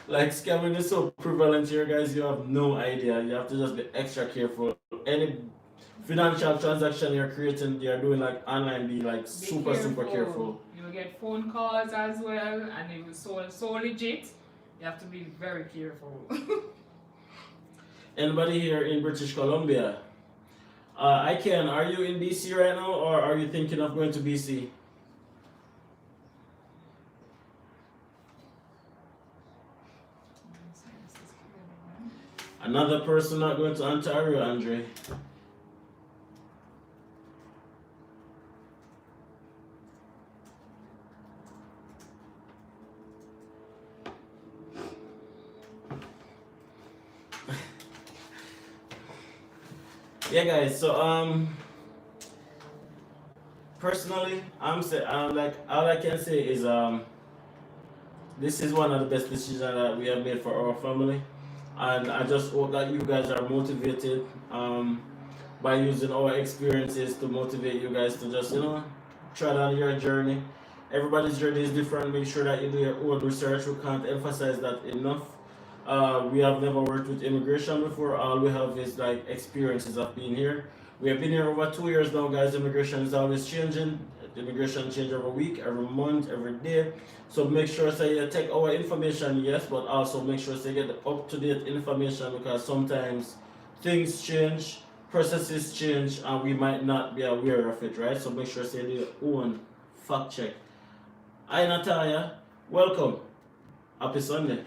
Like scamming is so prevalent here, guys. You have no idea. You have to just be extra careful. Any financial transaction you're doing like online, be like super careful. You'll get phone calls as well, and it was so legit. You have to be very careful. Anybody here in British Columbia? I can. Are you in BC right now, or are you thinking of going to BC? Another person not going to Ontario, Andre. Yeah, guys. So personally, I'm like all I can say is this is one of the best decisions that we have made for our family, and I just hope that you guys are motivated by using our experiences to motivate you guys to just try on your journey. Everybody's journey is different. Make sure that you do your own research. We can't emphasize that enough. We have never worked with immigration before. All we have is like experiences of being here. We have been here over 2 years now, guys. Immigration is always changing. Immigration change every week, every month, every day. So make sure say you take our information, yes, but also make sure say you get the up-to-date information because sometimes things change, processes change, and we might not be aware of it, right? So make sure say do your own fact check. Hi Natalia, welcome. Happy Sunday.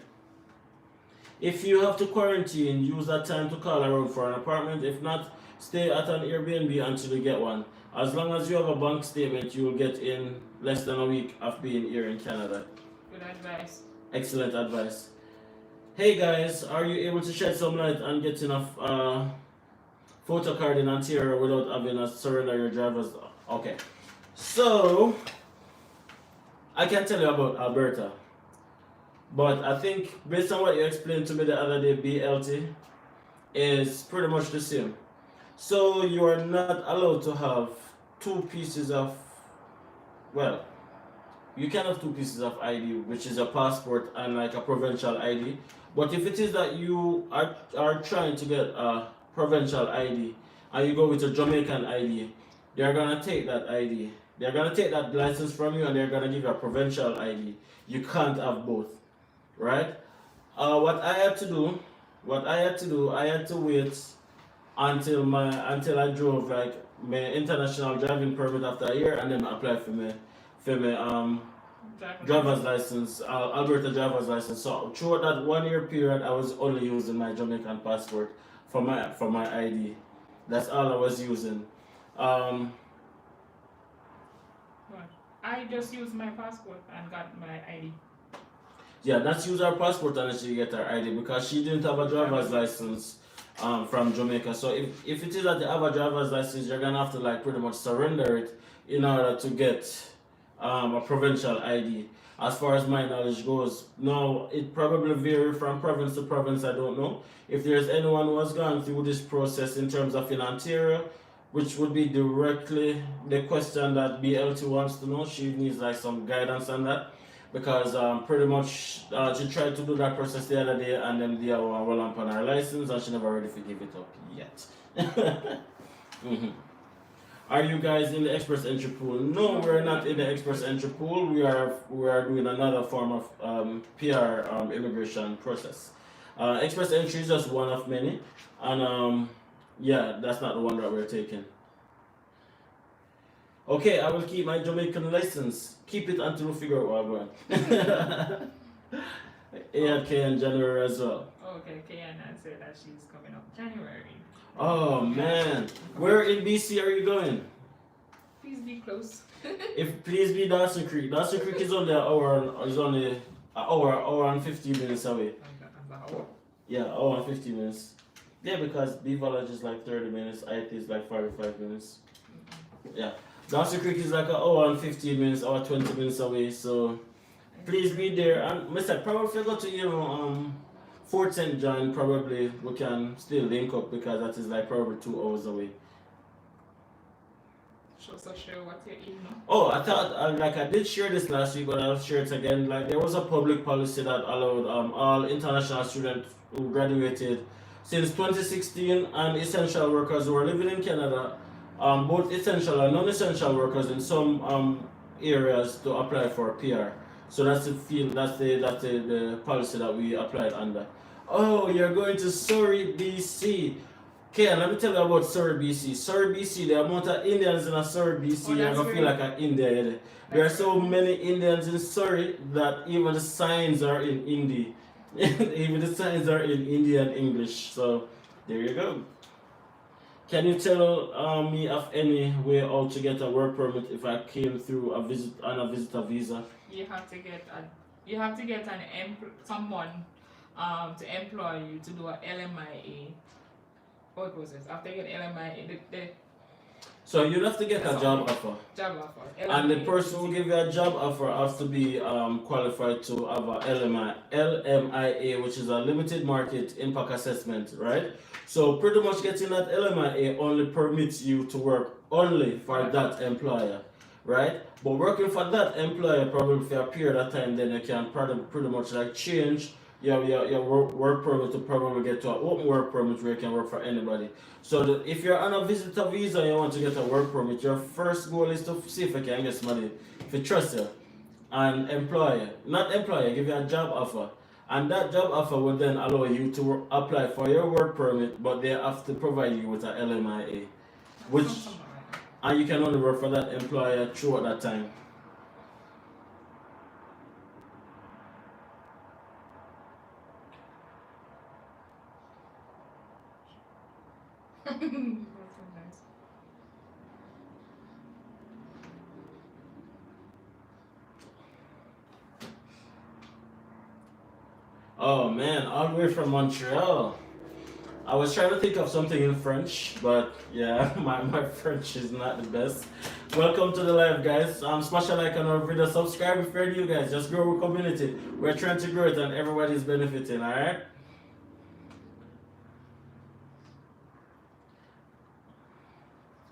If you have to quarantine, use that time to call around for an apartment. If not, stay at an Airbnb until you get one. As long as you have a bank statement, you will get in less than a week of being here in Canada. Good advice. Excellent advice. Hey guys, are you able to shed some light on getting a photo card in Ontario without having to surrender your driver's? Okay, so I can tell you about Alberta, but I think based on what you explained to me the other day, BLT is pretty much the same. So you are not allowed to have two pieces of, well, you can have two pieces of ID, which is a passport and like a provincial ID. But if it is that you are trying to get a provincial ID and you go with a Jamaican ID, they're gonna take that ID. They're gonna take that license from you and they're gonna give you a provincial ID. You can't have both, right? What I had to do, I had to wait until I drove like my international driving permit after a year and then apply for my driver's license, Alberta driver's license. So throughout that 1 year period, I was only using my Jamaican passport for my ID. That's all I was using. I just used my passport and got my ID. Yeah, that's use her passport and she get her ID because she didn't have a driver's license from Jamaica. So if it is that you have a driver's license, you're gonna have to like pretty much surrender it in order to get a provincial ID. As far as my knowledge goes, now it probably varies from province to province. I don't know if there's anyone who has gone through this process in terms of in Ontario, which would be directly the question that BLT wants to know. She needs like some guidance on that because pretty much she tried to do that process the other day and then they are well up on her license and she never ready to give it up yet. Are you guys in the express entry pool? No, we're not in the express entry pool. We are doing another form of PR immigration process. Express entry is just one of many, and yeah, that's not the one that we're taking. Okay, I will keep my Jamaican license. Keep it until we figure out what we're going. ALK in January as well. Okay, Kiana said that she's coming up January. Oh man, where in BC are you going? Please be close. Please be Dawson Creek. Dawson Creek is only an hour and 15 minutes away. Yeah, hour and 15 minutes. Yeah, because B Village is like 30 minutes, IT is like 45 minutes. Yeah. Dawson Creek is like an hour and 15 minutes, hour 20 minutes away, so please be there. And Mr. probably go to Fort St. John, probably we can still link up because that is like probably 2 hours away. So share what you eat now. Oh, I thought like I did share this last week, but I'll share it again. Like there was a public policy that allowed all international students who graduated since 2016 and essential workers who are living in Canada, both essential and non-essential workers in some areas to apply for PR. So that's the policy that we applied under. Oh, you're going to Surrey, BC. Okay, and let me tell you about Surrey, BC. Surrey, BC, the amount of Indians in Surrey, BC, you're going to feel like an Indian. There are so many Indians in Surrey that even the signs are in Hindi. Even the signs are in Indian English. So, there you go. Can you tell me of any way how to get a work permit if I came through a visitor visa? You have to get someone to employ you to do a LMIA. How it process? After you get LMI, So you'd have to get a job offer. Job offer. And the person who give you a job offer has to be qualified to have a LMIA, which is a limited market impact assessment, right? So pretty much getting that LMIA only permits you to work only for that employer, right? But working for that employer probably for a period of time, then you can pretty much like change your work permit to probably get to an open work permit where you can work for anybody. So if you're on a visitor visa and you want to get a work permit, your first goal is to see if you can get somebody to trust you. And employer, give you a job offer. And that job offer will then allow you to apply for your work permit, but they have to provide you with a LMIA. And you can only work for that employer throughout that time. Oh man, all the way from Montreal. I was trying to think of something in French, but yeah, my French is not the best. Welcome to the live, guys. Smash a like on our video, subscribe if you're new, guys. Just grow our community. We're trying to grow it and everybody's benefiting, alright?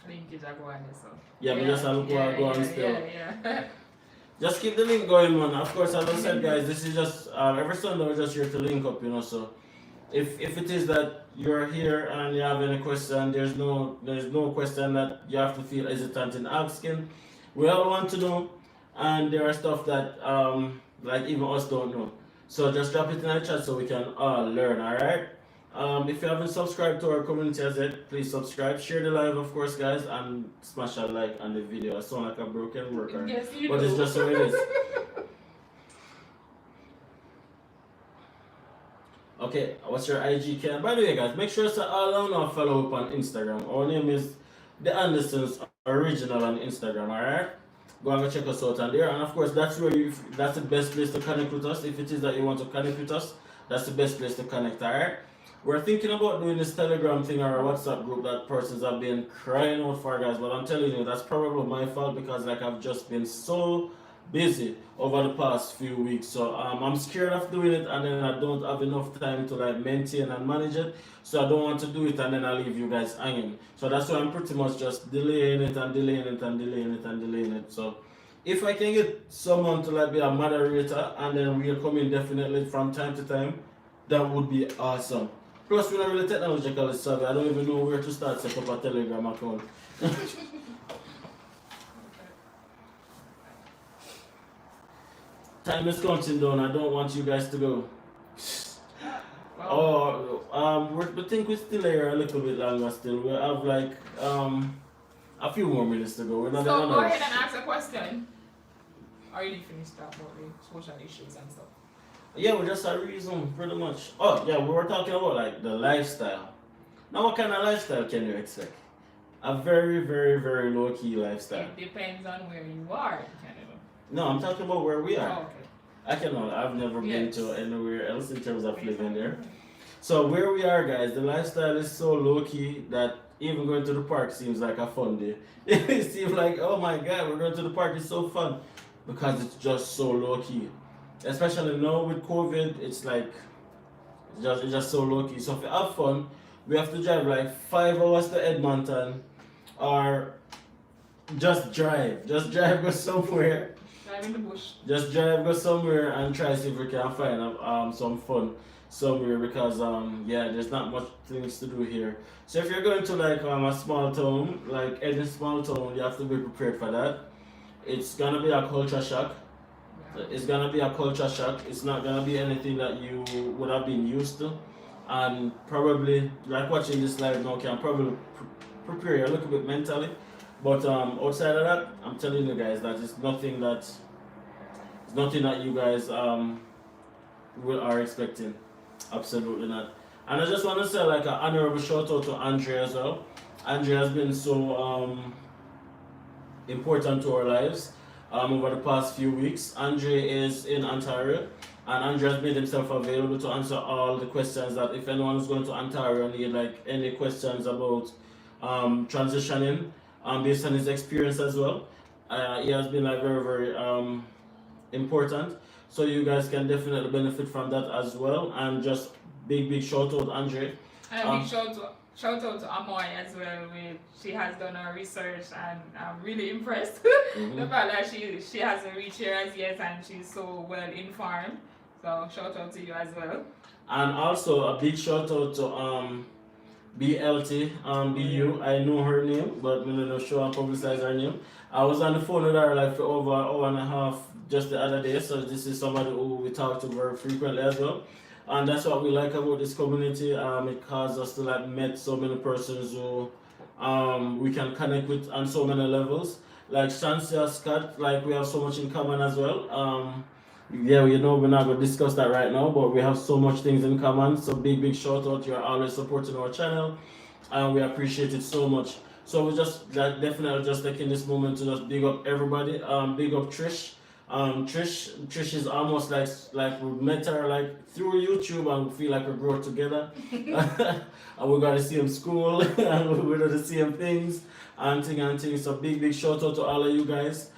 Link is going so. Yeah, but just look where I go on still. Yeah. Just keep the link going, man. Of course, as I said, guys, this is just every Sunday we're just here to link up, you know. So if it is that you're here and you have any question, there's no question that you have to feel hesitant in asking. We all want to know, and there are stuff that like even us don't know. So just drop it in the chat so we can all learn. All right. If you haven't subscribed to our community as yet, please subscribe, share the live, of course, guys, and smash a like on the video. I sound like a broken worker, Yes, you but do. it's just how it is. Okay, what's your IG, Ken? By the way, guys, make sure to all now follow up on Instagram. Our name is The Andersons Original on Instagram, alright? Go and check us out on there. And of course, that's the best place to connect with us. If it is that you want to connect with us, that's the best place to connect, alright? We're thinking about doing this Telegram thing or a WhatsApp group that persons have been crying out for, guys. But I'm telling you, that's probably my fault because like I've just been so busy over the past few weeks. So I'm scared of doing it and then I don't have enough time to like maintain and manage it. So I don't want to do it and then I leave you guys hanging. So that's why I'm pretty much just delaying it and delaying it and delaying it and delaying it. So if I can get someone to like be a moderator and then we'll come in definitely from time to time, that would be awesome. Plus, we're not really technologically savvy. I don't even know where to start set up a Telegram account. Time is counting down. I don't want you guys to go. We think we're still here a little bit longer still. We have like a few more minutes to go. We're not So go ahead and ask a question. Or you finished that about the social issues and stuff? Yeah, we just a reason pretty much. Oh yeah, we were talking about like the lifestyle. Now what kind of lifestyle can you expect? A very, very, very low key lifestyle. It depends on where you are in Canada. No, I'm talking about where we are. Oh, okay. I've never been to anywhere else in terms of living there. So where we are, guys, the lifestyle is so low key that even going to the park seems like a fun day. It seems like, oh my god, we're going to the park, it's so fun. Because it's just so low key. Especially now with COVID, it's like it's just so low key. So if you have fun, we have to drive like 5 hours to Edmonton, or just drive go somewhere. Drive in the bush. Just drive go somewhere and try see if we can find some fun somewhere because yeah, there's not much things to do here. So if you're going to like a small town, like any small town, you have to be prepared for that. It's gonna be a culture shock. It's gonna be a culture shock. It's not gonna be anything that you would have been used to, and probably like watching this live now can probably prepare you a little bit mentally. But outside of that, I'm telling you guys that it's nothing that you guys are expecting. Absolutely not. And I just want to say like an honorable shout out to Andrea as well. Andrea has been so important to our lives over the past few weeks. Andre is in Ontario And Andrew has made himself available to answer all the questions that if anyone is going to Ontario and need like any questions about transitioning, based on his experience as well. He has been like very, very important. So you guys can definitely benefit from that as well. And just big shout out Andre. And big shout out to Amoy as well. She has done her research and I'm really impressed. The fact that she hasn't reached here as yet and she's so well informed. So shout out to you as well. And also a big shout out to BLT, BU. I know her name, but I'm not sure I publicize her name. I was on the phone with her like for over an hour and a half just the other day, so this is somebody who we talk to very frequently as well. And that's what we like about this community. It caused us to like meet so many persons who we can connect with on so many levels. Like Shancia, Scott, like we have so much in common as well. Yeah, you know, we're not going to discuss that right now, but we have so much things in common. So big shout out. You're always supporting our channel and we appreciate it so much. So we just definitely just taking this moment to just big up everybody. Big up Trish. Trish is almost like we met her like through YouTube and we feel like we grew up together. And we got the same school and we do the same things and things. So big shout out to all of you guys.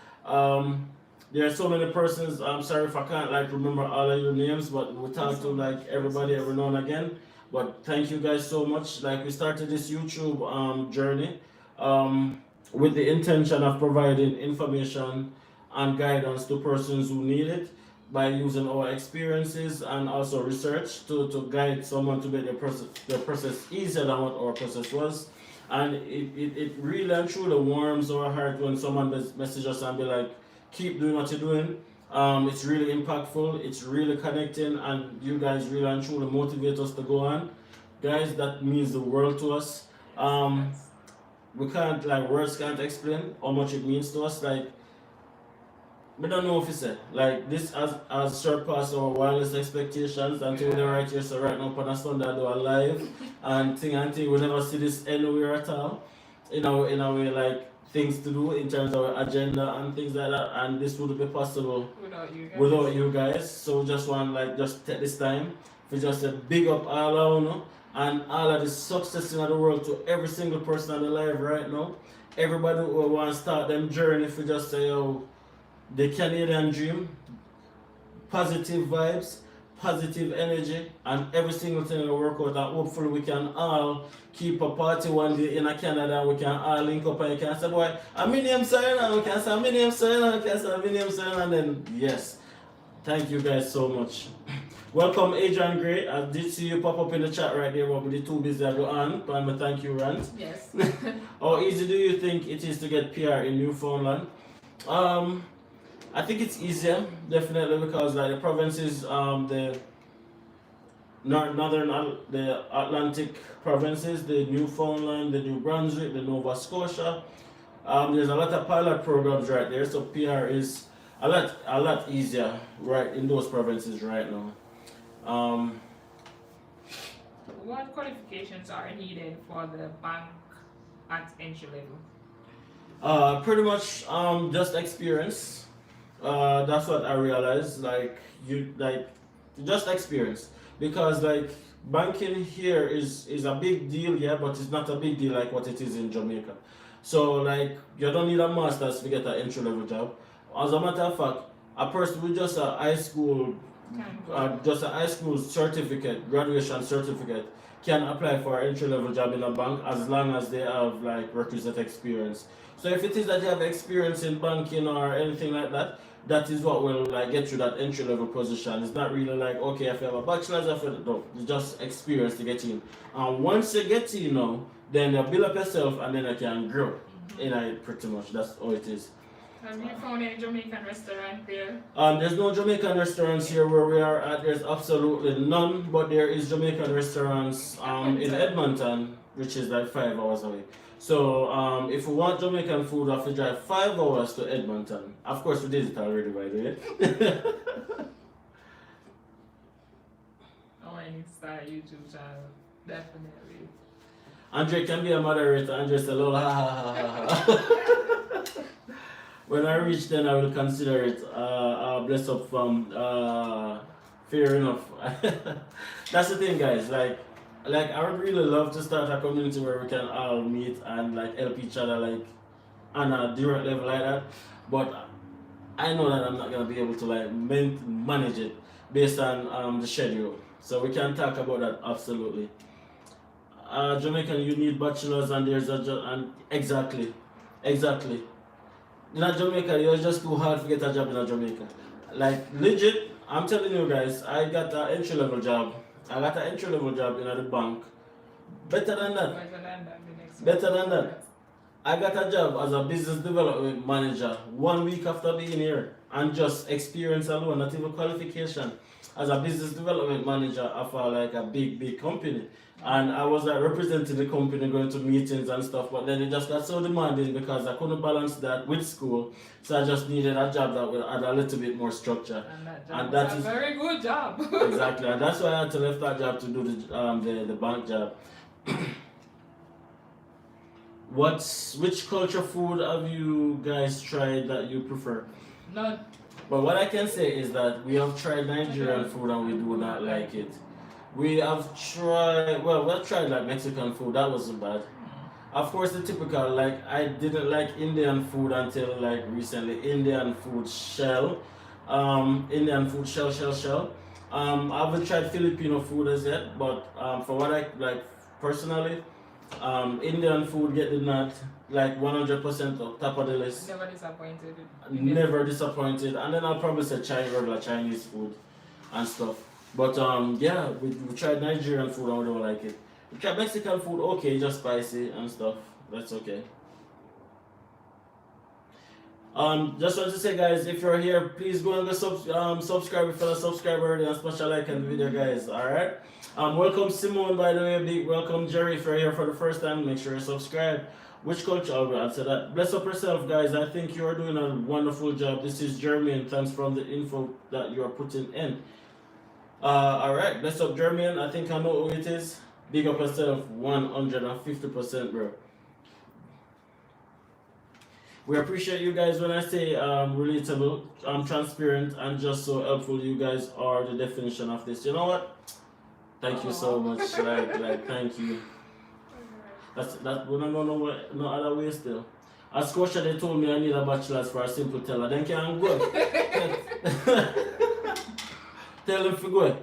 There are so many persons. I'm sorry if I can't like remember all of your names, but we talk to like everybody every now and again. But thank you guys so much. Like we started this YouTube journey with the intention of providing information and guidance to persons who need it by using our experiences and also research to guide someone to make their process easier than what our process was. And it really and truly warms our heart when someone messages us and be like, keep doing what you're doing. It's really impactful, it's really connecting, and you guys really and truly motivate us to go on. Guys, that means the world to us. We can't, like, words can't explain how much it means to us. Like, we don't know if it's it. Like, this has surpassed our wildest expectations until we're right here. So right now, on a Sunday, I do a live and thing, we never see this anywhere at all. In a way, like, things to do in terms of our agenda and things like that, and this wouldn't be possible without you guys. So just want like just take this time for just a big up all around and all of the success in the world to every single person on the live right now. Everybody who wants to start them journey, if we just say, oh, the Canadian dream, positive vibes, positive energy, and every single thing will work out, and hopefully we can all keep a party one day in Canada. We can all link up and you can say, boy, I'm in name sign, and we can say I'm in name sign, and we can say I'm in name sign, and then yes. Thank you guys so much. Welcome Adrian Gray. I did see you pop up in the chat right there, but we're too busy to go on. But I'm a thank you rant. Yes. How easy do you think it is to get PR in Newfoundland? I think it's easier, definitely, because like the provinces, the the Atlantic provinces, the Newfoundland, the New Brunswick, the Nova Scotia. There's a lot of pilot programs right there, so PR is a lot easier right in those provinces right now. What qualifications are needed for the bank at entry level? Pretty much just experience. That's what I realized. Just experience, because like banking here is a big deal, yeah, but it's not a big deal like what it is in Jamaica. So like you don't need a master's to get an entry level job. As a matter of fact, a person with just a high school certificate, graduation certificate, can apply for an entry level job in a bank as long as they have like requisite experience. So if it is that you have experience in banking or anything like that, that is what will like get you that entry level position. It's not really like, okay, if you have a bachelor's, no, it's just experience to get in. And once you get in now, then you build up yourself and then you can grow. In it pretty much. That's all it is. Have you found any Jamaican restaurant there? There's no Jamaican restaurants here where we are at. There's absolutely none, but there is Jamaican restaurants in Edmonton, which is like 5 hours away. So if we want Jamaican food, we have to drive 5 hours to Edmonton. Of course, we did it already, by the way. I need to start a YouTube channel, definitely. Andre can be a moderator. Andre said, "Lol, ha ha ha ha." When I reach, then I will consider it. Bless up from Fair enough. That's the thing, guys. Like I would really love to start a community where we can all meet and like help each other like on a direct level like that. But I know that I'm not gonna be able to like manage it based on the schedule. So we can talk about that absolutely. Jamaican, you need bachelors and there's a job and exactly. In a Jamaica, it's just too hard to get a job in a Jamaica. Like legit, I'm telling you guys, I got an entry level job. I got an entry level job in the bank. Better than that. Better than that. I got a job as a business development manager 1 week after being here and just experience alone, not even qualification. As a business development manager of like a big company. And I was like representing the company, going to meetings and stuff, but then it just got so demanding because I couldn't balance that with school. So I just needed a job that would add a little bit more structure. And that is a very good job. Exactly, and that's why I had to leave that job to do the bank job. Which culture food have you guys tried that you prefer? None. But what I can say is that we have tried Nigerian food and we do not like it. We have tried, well, we've tried like Mexican food, that wasn't bad. Of course, the typical, like, I didn't like Indian food until like recently. Indian food shell. I haven't tried Filipino food as yet, but for what I like personally, Indian food get the nut like 100% of top of the list. Never disappointed. Never disappointed. And then I'll probably say regular Chinese food and stuff. But yeah, we tried Nigerian food and we don't like it. We tried Mexican food, okay, just spicy and stuff. That's okay. Just want to say, guys, if you're here, please go and subscribe if you're a subscriber already and smash a like on the video, guys. Alright? Welcome Simone, by the way, big welcome Jerry. If you're here for the first time, make sure you subscribe. Which culture? I'll answer that. Bless up yourself, guys. I think you're doing a wonderful job. This is Jeremy, thanks from the info that you are putting in. Alright, bless up Jeremy. I think I know who it is. Big up yourself, 150%, bro. We appreciate you guys when I say relatable, transparent, and just so helpful. You guys are the definition of this. You know what? Thank you so much. like, thank you. That we don't know no other way still. As Scotia, they told me I need a bachelor's for a simple teller. Then can go. Tell them to go.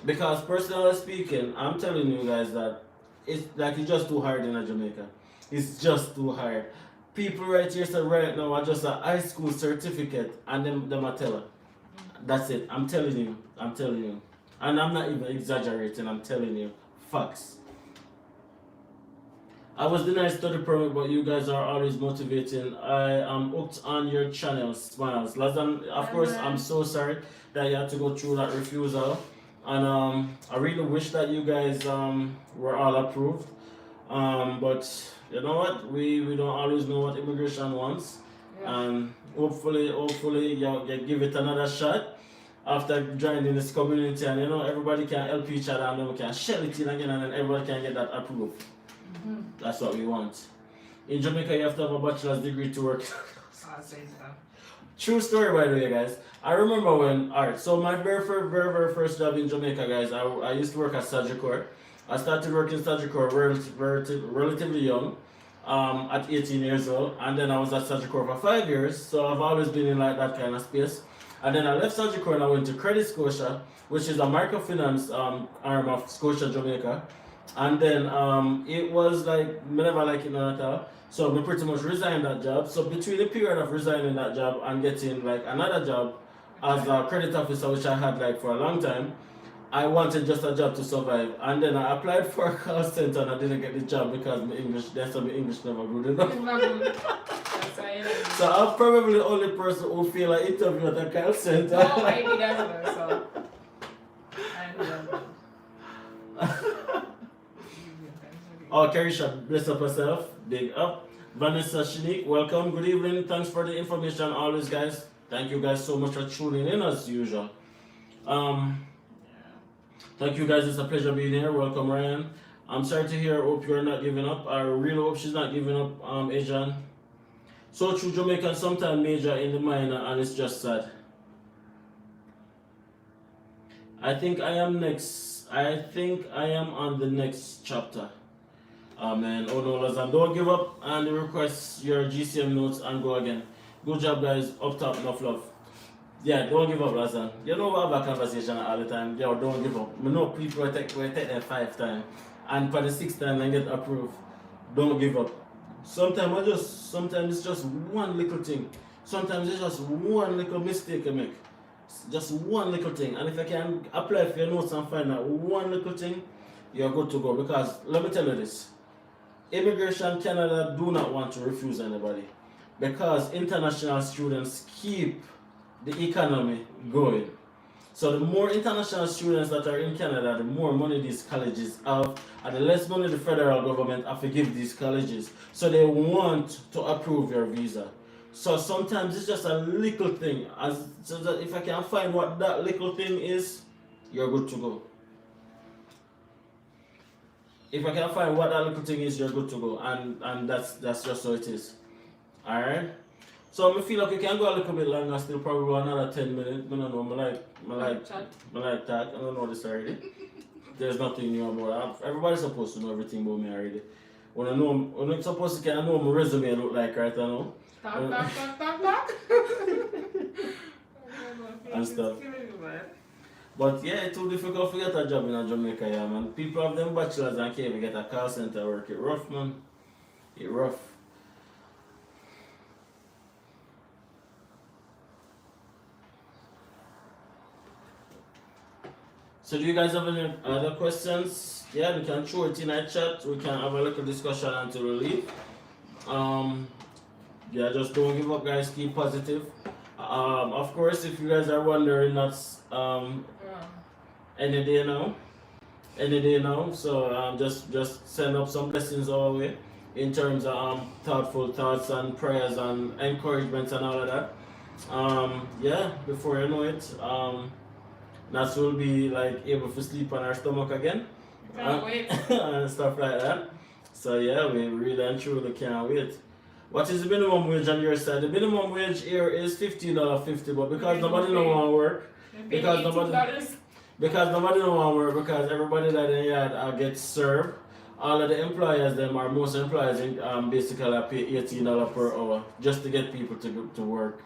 Because personally speaking, I'm telling you guys that it's just too hard in Jamaica. It's just too hard. People right here said right now are just a high school certificate and them a teller. That's it. I'm telling you. And I'm not even exaggerating, I'm telling you. Facts. I was denied study permit, but you guys are always motivating. I am hooked on your channel, Smiles. Of course, I'm so sorry that you had to go through that refusal. And I really wish that you guys were all approved. But you know what? We don't always know what immigration wants. Yeah. And hopefully you give it another shot after joining this community, and everybody can help each other and then we can share it in again and then everybody can get that approved. Mm-hmm. That's what we want. In Jamaica, you have to have a bachelor's degree to work. I'll say so. True story, by the way, guys. I remember when, so my very first job in Jamaica, guys, I used to work at Sagicor. I started working at Sagicor relatively young, at 18 years old, and then I was at Sagicor for 5 years, so I've always been in like that kind of space. And then I left Sagicor and I went to Credit Scotia, which is a microfinance arm of Scotia, Jamaica. And then it was like, I never like it at all. So we pretty much resigned that job. So between the period of resigning that job and getting like another job as a credit officer, which I had like for a long time, I wanted just a job to survive. And then I applied for a call center and I didn't get the job because my English never good enough. It's not good. So I'm probably the only person who feel like interview at a call center. No, I did as well, so I did as well. Oh, Carisha, bless up herself. Big up. Vanessa Shinique, welcome. Good evening. Thanks for the information always, guys. Thank you guys so much for tuning in as usual. Thank you guys. It's a pleasure being here. Welcome, Ryan. I'm sorry to hear. Hope you're not giving up. I really hope she's not giving up, Asian. So true, Jamaicans sometimes major in the minor and it's just sad. I think I am next. I think I am on the next chapter. Amen. Oh no, Lazan, don't give up and request your GCM notes and go again. Good job, guys. Up top, enough love. Yeah, don't give up, Lazan. You know we have a conversation all the time. Yo, don't give up. I know people will take them 5 times. And for the 6th time and get approved. Don't give up. Sometimes it's just one little thing. Sometimes it's just one little mistake you make. Just one little thing. And if I can apply for your notes and find out one little thing, you're good to go. Because let me tell you this. Immigration Canada do not want to refuse anybody. Because international students keep the economy going. So the more international students that are in Canada, the more money these colleges have, and the less money the federal government have to give these colleges. So they want to approve your visa. So sometimes it's just a little thing. So that if I can find what that little thing is, you're good to go. If I can find what that little thing is, you're good to go. And that's just how it is. Alright? So I feel like we can go a little bit longer, still probably go another 10 minutes. I don't know, I like that. I don't know this already. There's nothing new about it. Everybody's supposed to know everything about me already. When I'm supposed to know my resume look like right now. Talk. And stuff. But yeah, it's too difficult to get a job in Jamaica, yeah, man. People have them bachelors and can't even get a call center work. It's rough, man. It's rough. So do you guys have any other questions? Yeah, we can throw it in a chat. We can have a little discussion until we leave. Yeah, just don't give up, guys. Keep positive. Of course, if you guys are wondering, that's any day now. So just send up some blessings our way in terms of thoughtful thoughts and prayers and encouragements and all of that. Yeah, before you know it, Nats will be like able to sleep on our stomach again. Can't wait. And stuff like that. So yeah, we really and truly can't wait. What is the minimum wage on your side? The minimum wage here is $15.50, but because nobody don't want to work, because nobody don't want to work, because everybody that in yard gets served, all of the employers, most employers basically pay $18 per hour just to get people to work.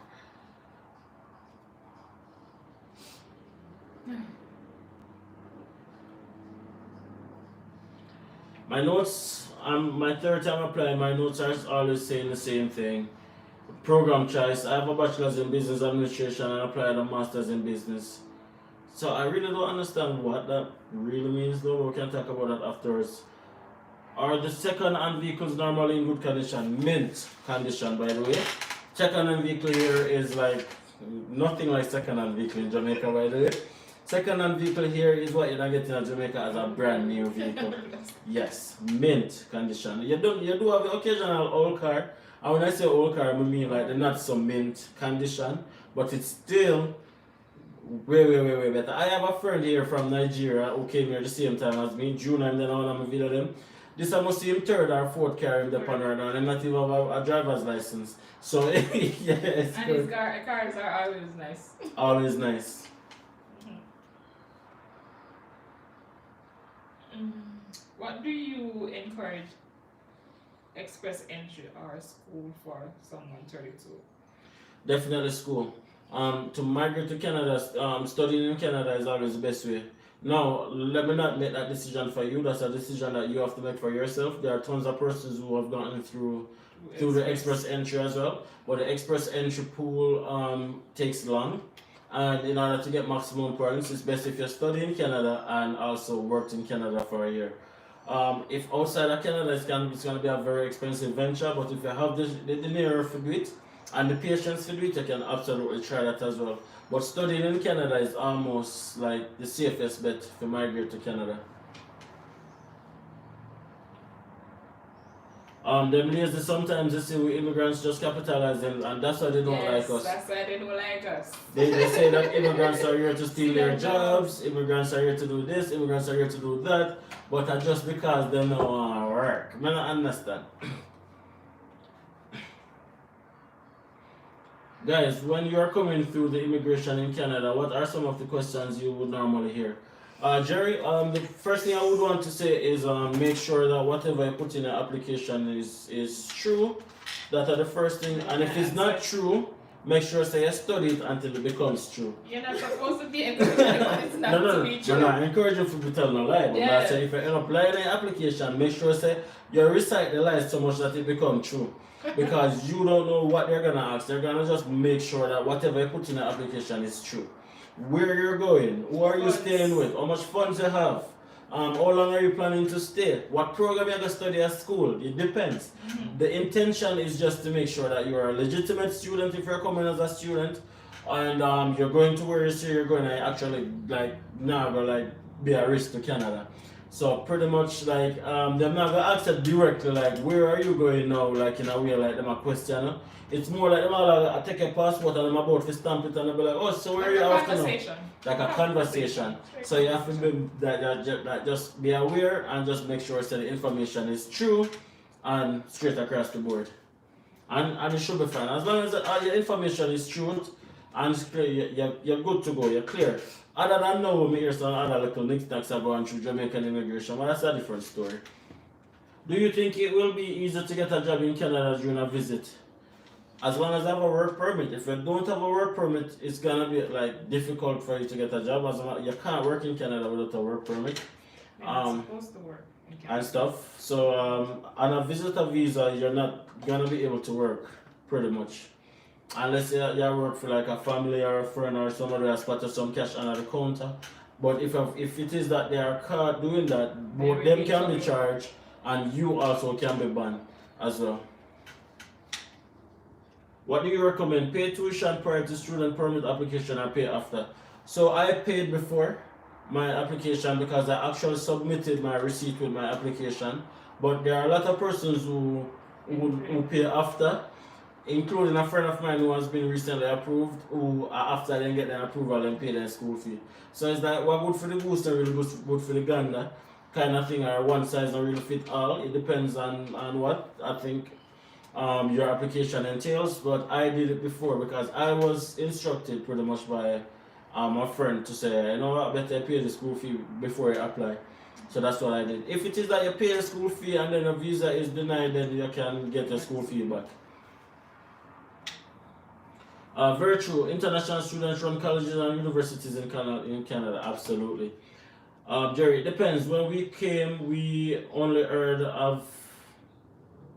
My notes, my 3rd time applying, my notes are always saying the same thing. Program choice, I have a bachelor's in business administration and applied a master's in business. So I really don't understand what that really means though, we can talk about that afterwards. Are the second-hand vehicles normally in good condition? Mint condition, by the way. Second-hand vehicle here is like nothing like second-hand vehicle in Jamaica, by the way. Second-hand vehicle here is what you're not getting in Jamaica as a brand new vehicle. Yes, mint condition. You do have the occasional old car, and when I say old car, I mean like the not so mint condition, but it's still way better. I have a friend here from Nigeria who came here the same time as me, June, and then I'm video them. This I must see him 3rd or 4th car in the pan right now, and not even have a driver's license. So yeah, it's and good. his cars are always nice. Always nice. What do you encourage express entry or school for someone 32? Definitely school. To migrate to Canada, studying in Canada is always the best way. Now, let me not make that decision for you. That's a decision that you have to make for yourself. There are tons of persons who have gotten through the express entry as well. But the express entry pool takes long. And in order to get maximum points, it's best if you study in Canada and also worked in Canada for a year. If outside of Canada, it's going to be a very expensive venture, but if you have the nerve to do it and the patience to do it, you can absolutely try that as well. But studying in Canada is almost like the safest bet to migrate to Canada. Them lazy sometimes they say we immigrants just capitalize them, and that's why they don't like us. That's why they don't like us. They say that immigrants are here to steal their jobs, immigrants are here to do this, immigrants are here to do that, but just because they don't want to work. I don't understand. Guys, when you are coming through the immigration in Canada, what are some of the questions you would normally hear? Jerry, the first thing I would want to say is make sure that whatever you put in your application is true. That are the first thing, and if it's not true, make sure say you study it until it becomes true. You're not supposed to be encouraging it's not to be true. We're not encouraging people to tell no lie, but Yeah. say if you end up lying in your application, make sure say you recite the lies so much that it becomes true. Because you don't know what they're gonna ask. They're gonna just make sure that whatever you put in the application is true. Where you're going, who are you staying with, how much funds you have, how long are you planning to stay, what program you're gonna study at school. It depends. The intention is just to make sure that you are a legitimate student if you're coming as a student, and you're going to where you say you're going to actually like not gonna like be a risk to Canada. So pretty much like they're not gonna ask it directly like where are you going now, like in a way like them a question. No? It's more like them like take a passport and them about to stamp it and they'll be like, oh, so where are you off to now? Like a conversation. So you have to be that just be aware and just make sure that the information is true and straight across the board. And it should be fine. As long as all your information is true and it's clear, you're good to go, you're clear. Other than now, we hear some other little knickknacks are going through Jamaican immigration, but that's a different story. Do you think it will be easy to get a job in Canada during a visit? As long as I have a work permit. If you don't have a work permit, it's gonna be like difficult for you to get a job. As long, you can't work in Canada without a work permit. Supposed to work in Canada. And stuff. So on a visitor visa, you're not gonna be able to work pretty much. Unless you work for like a family or a friend or somebody who has spotted some cash under the counter. But if it is that they are caught doing that, both them can be charged and you also can be banned as well. What do you recommend? Pay tuition prior to student permit application or pay after? So I paid before my application because I actually submitted my receipt with my application. But there are a lot of persons who pay after, including a friend of mine who has been recently approved, who after they get their approval and pay their school fee. So it's like what good for the goose and really good for the gander kind of thing, or one size don't really fit all. It depends on what I think your application entails, but I did it before because I was instructed pretty much by my friend to say, you know what, better pay the school fee before you apply. So that's what I did. If it is that you pay the school fee and then a visa is denied, then you can get your school fee back. Very true. International students run colleges and universities in Canada. Absolutely. Jerry, it depends. When we came, we only heard of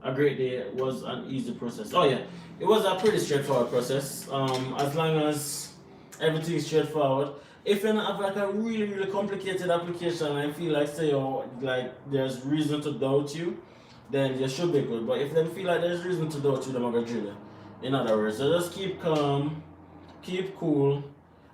a great day. It was an easy process. Oh yeah, it was a pretty straightforward process. As long as everything is straightforward. If you have like a really complicated application and feel like say like there's reason to doubt you, then you should be good. But if they feel like there's reason to doubt you, they're gonna drill you. In other words, so just keep calm, keep cool,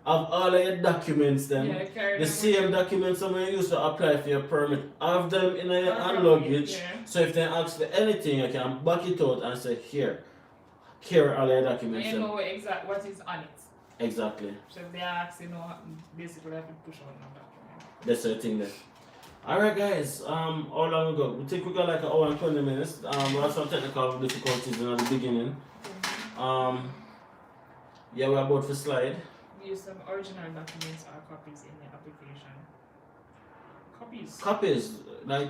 have all of your documents then. The same documents that you used to apply for your permit, have them in your hand luggage. Yeah. So if they ask for anything, you can back it out and say, here are all your documents. And you know exactly what is on it. Exactly. So if they ask, basically have to push out no document. That's the thing there. Alright guys, how long ago? We think we got like an hour and 20 minutes. We had some technical difficulties in the beginning. Yeah, we're about to slide. Use some original documents or copies in the application. Copies, like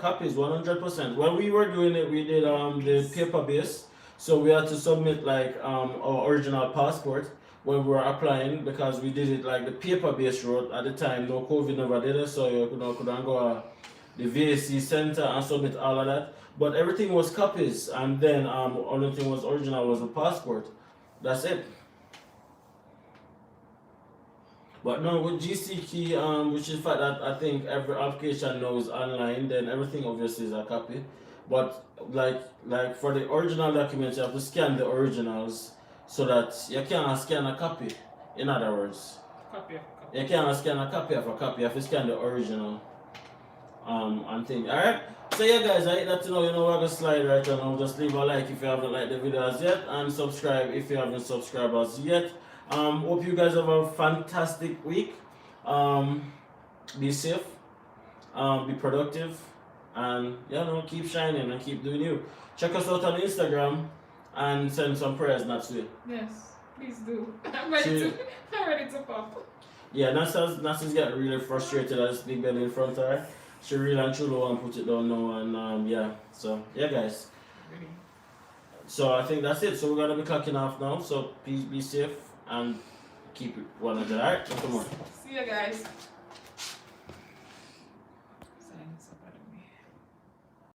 copies 100%. When we were doing it, we did the paper base, so we had to submit like our original passport when we were applying because we did it like the paper based route at the time. No COVID never did it, so you couldn't go the VAC center and submit all of that. But everything was copies, and then only thing was original was the passport. That's it. But no, with GC key, which is the fact that I think every application now is online, then everything obviously is a copy. But like for the original documents, you have to scan the originals so that you cannot scan a copy. In other words, you cannot scan a copy of a copy. You have to scan the original. And thing. Alright. So yeah guys, I hate that to know we're gonna slide right now. Just leave a like if you haven't liked the videos yet, and subscribe if you haven't subscribed as yet. Hope you guys have a fantastic week. Be safe, be productive, and keep shining and keep doing you. Check us out on Instagram and send some prayers Nat's way. Yes, please do. I'm ready to pop. Yeah, Nasa's getting really frustrated at this big belly in front of her. She really and truly want to put it down now, and yeah. So yeah, guys. Really. So I think that's it. So we're gonna be clocking off now. So please be safe and keep it 100. Alright, come on. See you guys.